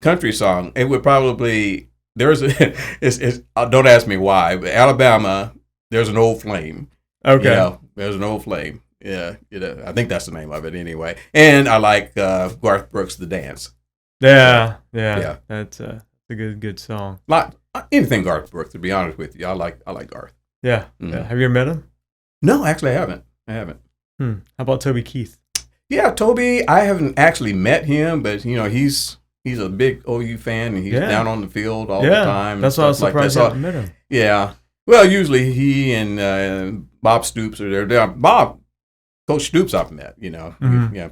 Country song. It would probably don't ask me why, but Alabama. There's an old flame. Okay. There's an old flame. Yeah, I think that's the name of it anyway. And I like Garth Brooks' The Dance. Yeah. Yeah. That's a good song. Anything Garth Brooks, to be honest with you. I like Garth. Yeah. Mhm. Yeah. Have you ever met him? No, actually, I haven't. How about Toby Keith? Yeah, Toby, I haven't actually met him, but he's a big OU fan, and he's down on the field all the time. That's why I was surprised you haven't met him. Yeah. Well, usually he and Bob Stoops are there. Coach Stoops I've met, Mhm. Yeah,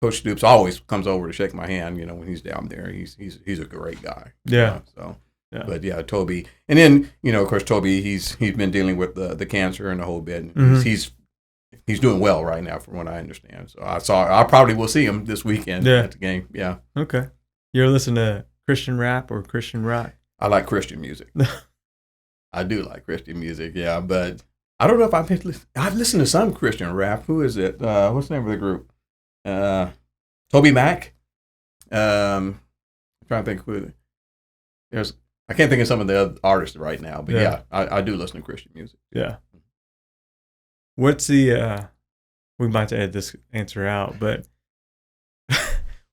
Coach Stoops always comes over to shake my hand, when he's down there. He's a great guy. Yeah. Yeah. But yeah, Toby. And then, of course, Toby, he's been dealing with the cancer and the whole bit. Mhm. He's doing well right now, from what I understand. So I probably will see him this weekend at the game. Yeah. Okay. You ever listen to Christian rap or Christian rock? I like Christian music. I do like Christian music, yeah. But I don't know if I've listened to some Christian rap. Who is it? What's the name of the group? Toby Mac. I'm trying to think who. I can't think of some of the other artists right now, but yeah, I do listen to Christian music. Yeah. What's the we might edit this answer out, but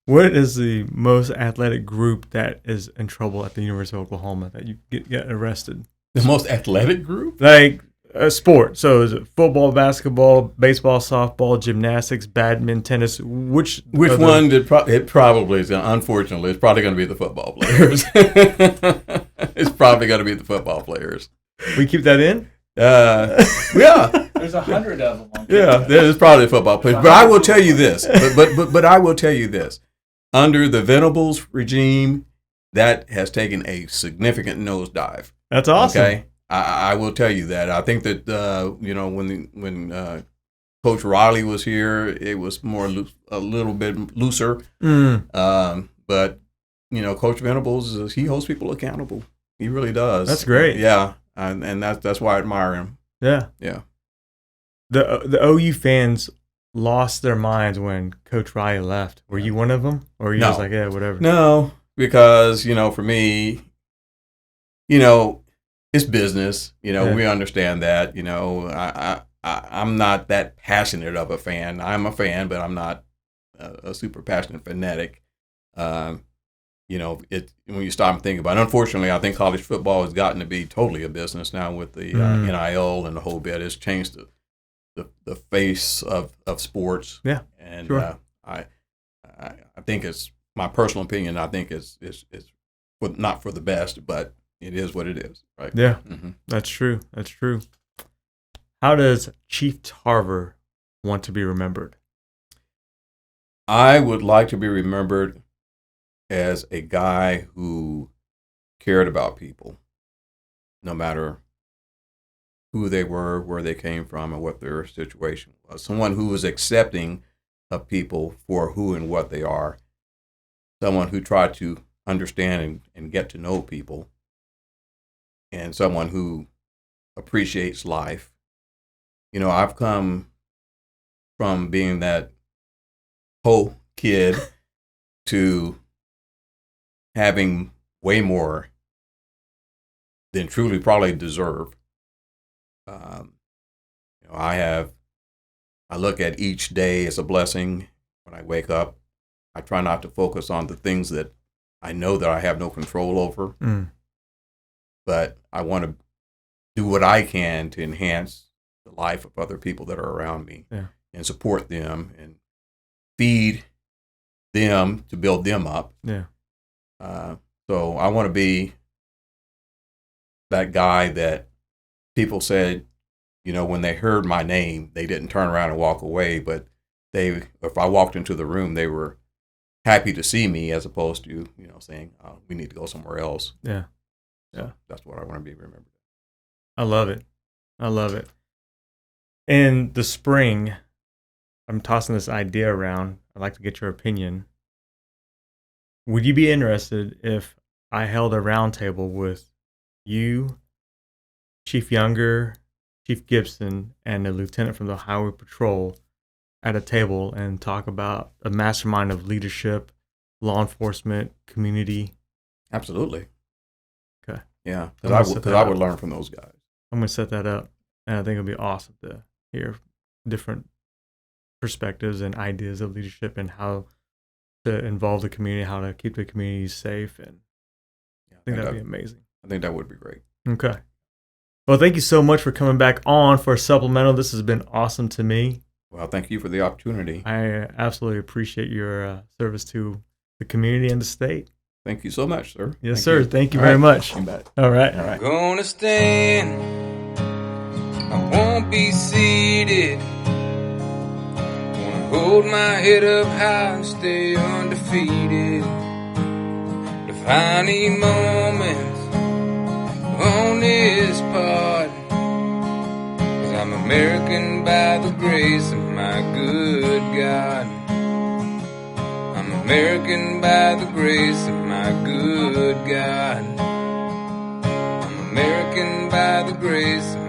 what is the most athletic group that is in trouble at the University of Oklahoma that you get arrested? The most athletic group? Like a sport. So is it football, basketball, baseball, softball, gymnastics, badminton, tennis? Which one did it probably is unfortunately it's probably going to be the football players. It's probably going to be the football players. We keep that in? Yeah. There's 100 of them. Yeah, there's probably football players. But I will tell you this. But I will tell you this. Under the Venables regime, that has taken a significant nosedive. That's awesome. Okay, I will tell you that. I think that when Coach Riley was here, it was a little bit looser. But Coach Venables he holds people accountable. He really does. That's great. Yeah, and that's why I admire him. Yeah. Yeah. The OU fans lost their minds when Coach Riley left. Were you one of them, or were you just like, yeah, whatever? No, because for me, it's business. We understand that. I'm not that passionate of a fan. I'm a fan, but I'm not a super passionate fanatic. When you stop and think about it, unfortunately, I think college football has gotten to be totally a business now with the NIL and the whole bit. It's changed the face of sports. Yeah, and sure. I think it's my personal opinion. I think it's not for the best, but it is what it is, right? Yeah, Mm-hmm. That's true. That's true. How does Chief Tarver want to be remembered? I would like to be remembered as a guy who cared about people, no matter who they were, where they came from, and what their situation was. Someone who was accepting of people for who and what they are. Someone who tried to understand and get to know people. And someone who appreciates life. I've come from being that whole kid to having way more than truly probably deserve. I look at each day as a blessing. When I wake up, I try not to focus on the things that I know that I have no control over. But I want to do what I can to enhance the life of other people that are around me and support them and feed them to build them up. Yeah. So I want to be that guy that people said, when they heard my name, they didn't turn around and walk away, but if I walked into the room, they were happy to see me as opposed to, saying, oh, we need to go somewhere else. Yeah. So that's what I want to be remembered. I love it. I love it. In the spring, I'm tossing this idea around. I'd like to get your opinion. Would you be interested if I held a roundtable with you, Chief Younger, Chief Gibson, and a lieutenant from the Highway Patrol at a table and talk about a mastermind of leadership, law enforcement, community? Absolutely. Okay. Yeah, because I would learn from those guys. I'm going to set that up, and I think it'll be awesome to hear different perspectives and ideas of leadership and how to involve the community, how to keep the community safe. And I think that'd be amazing. I think that would be great. Okay. Well, thank you so much for coming back on for a supplemental. This has been awesome to me. Well, thank you for the opportunity. I absolutely appreciate your service to the community and the state. Thank you so much, sir. Yes, sir. Thank you very much. You bet. All right. I'm gonna stand, I won't be seated. Gonna hold my head up high and stay undefeated. Defining moments on this pod, 'cause I'm American by the grace of my good God. I'm American by the grace of my good God. I'm American by the grace of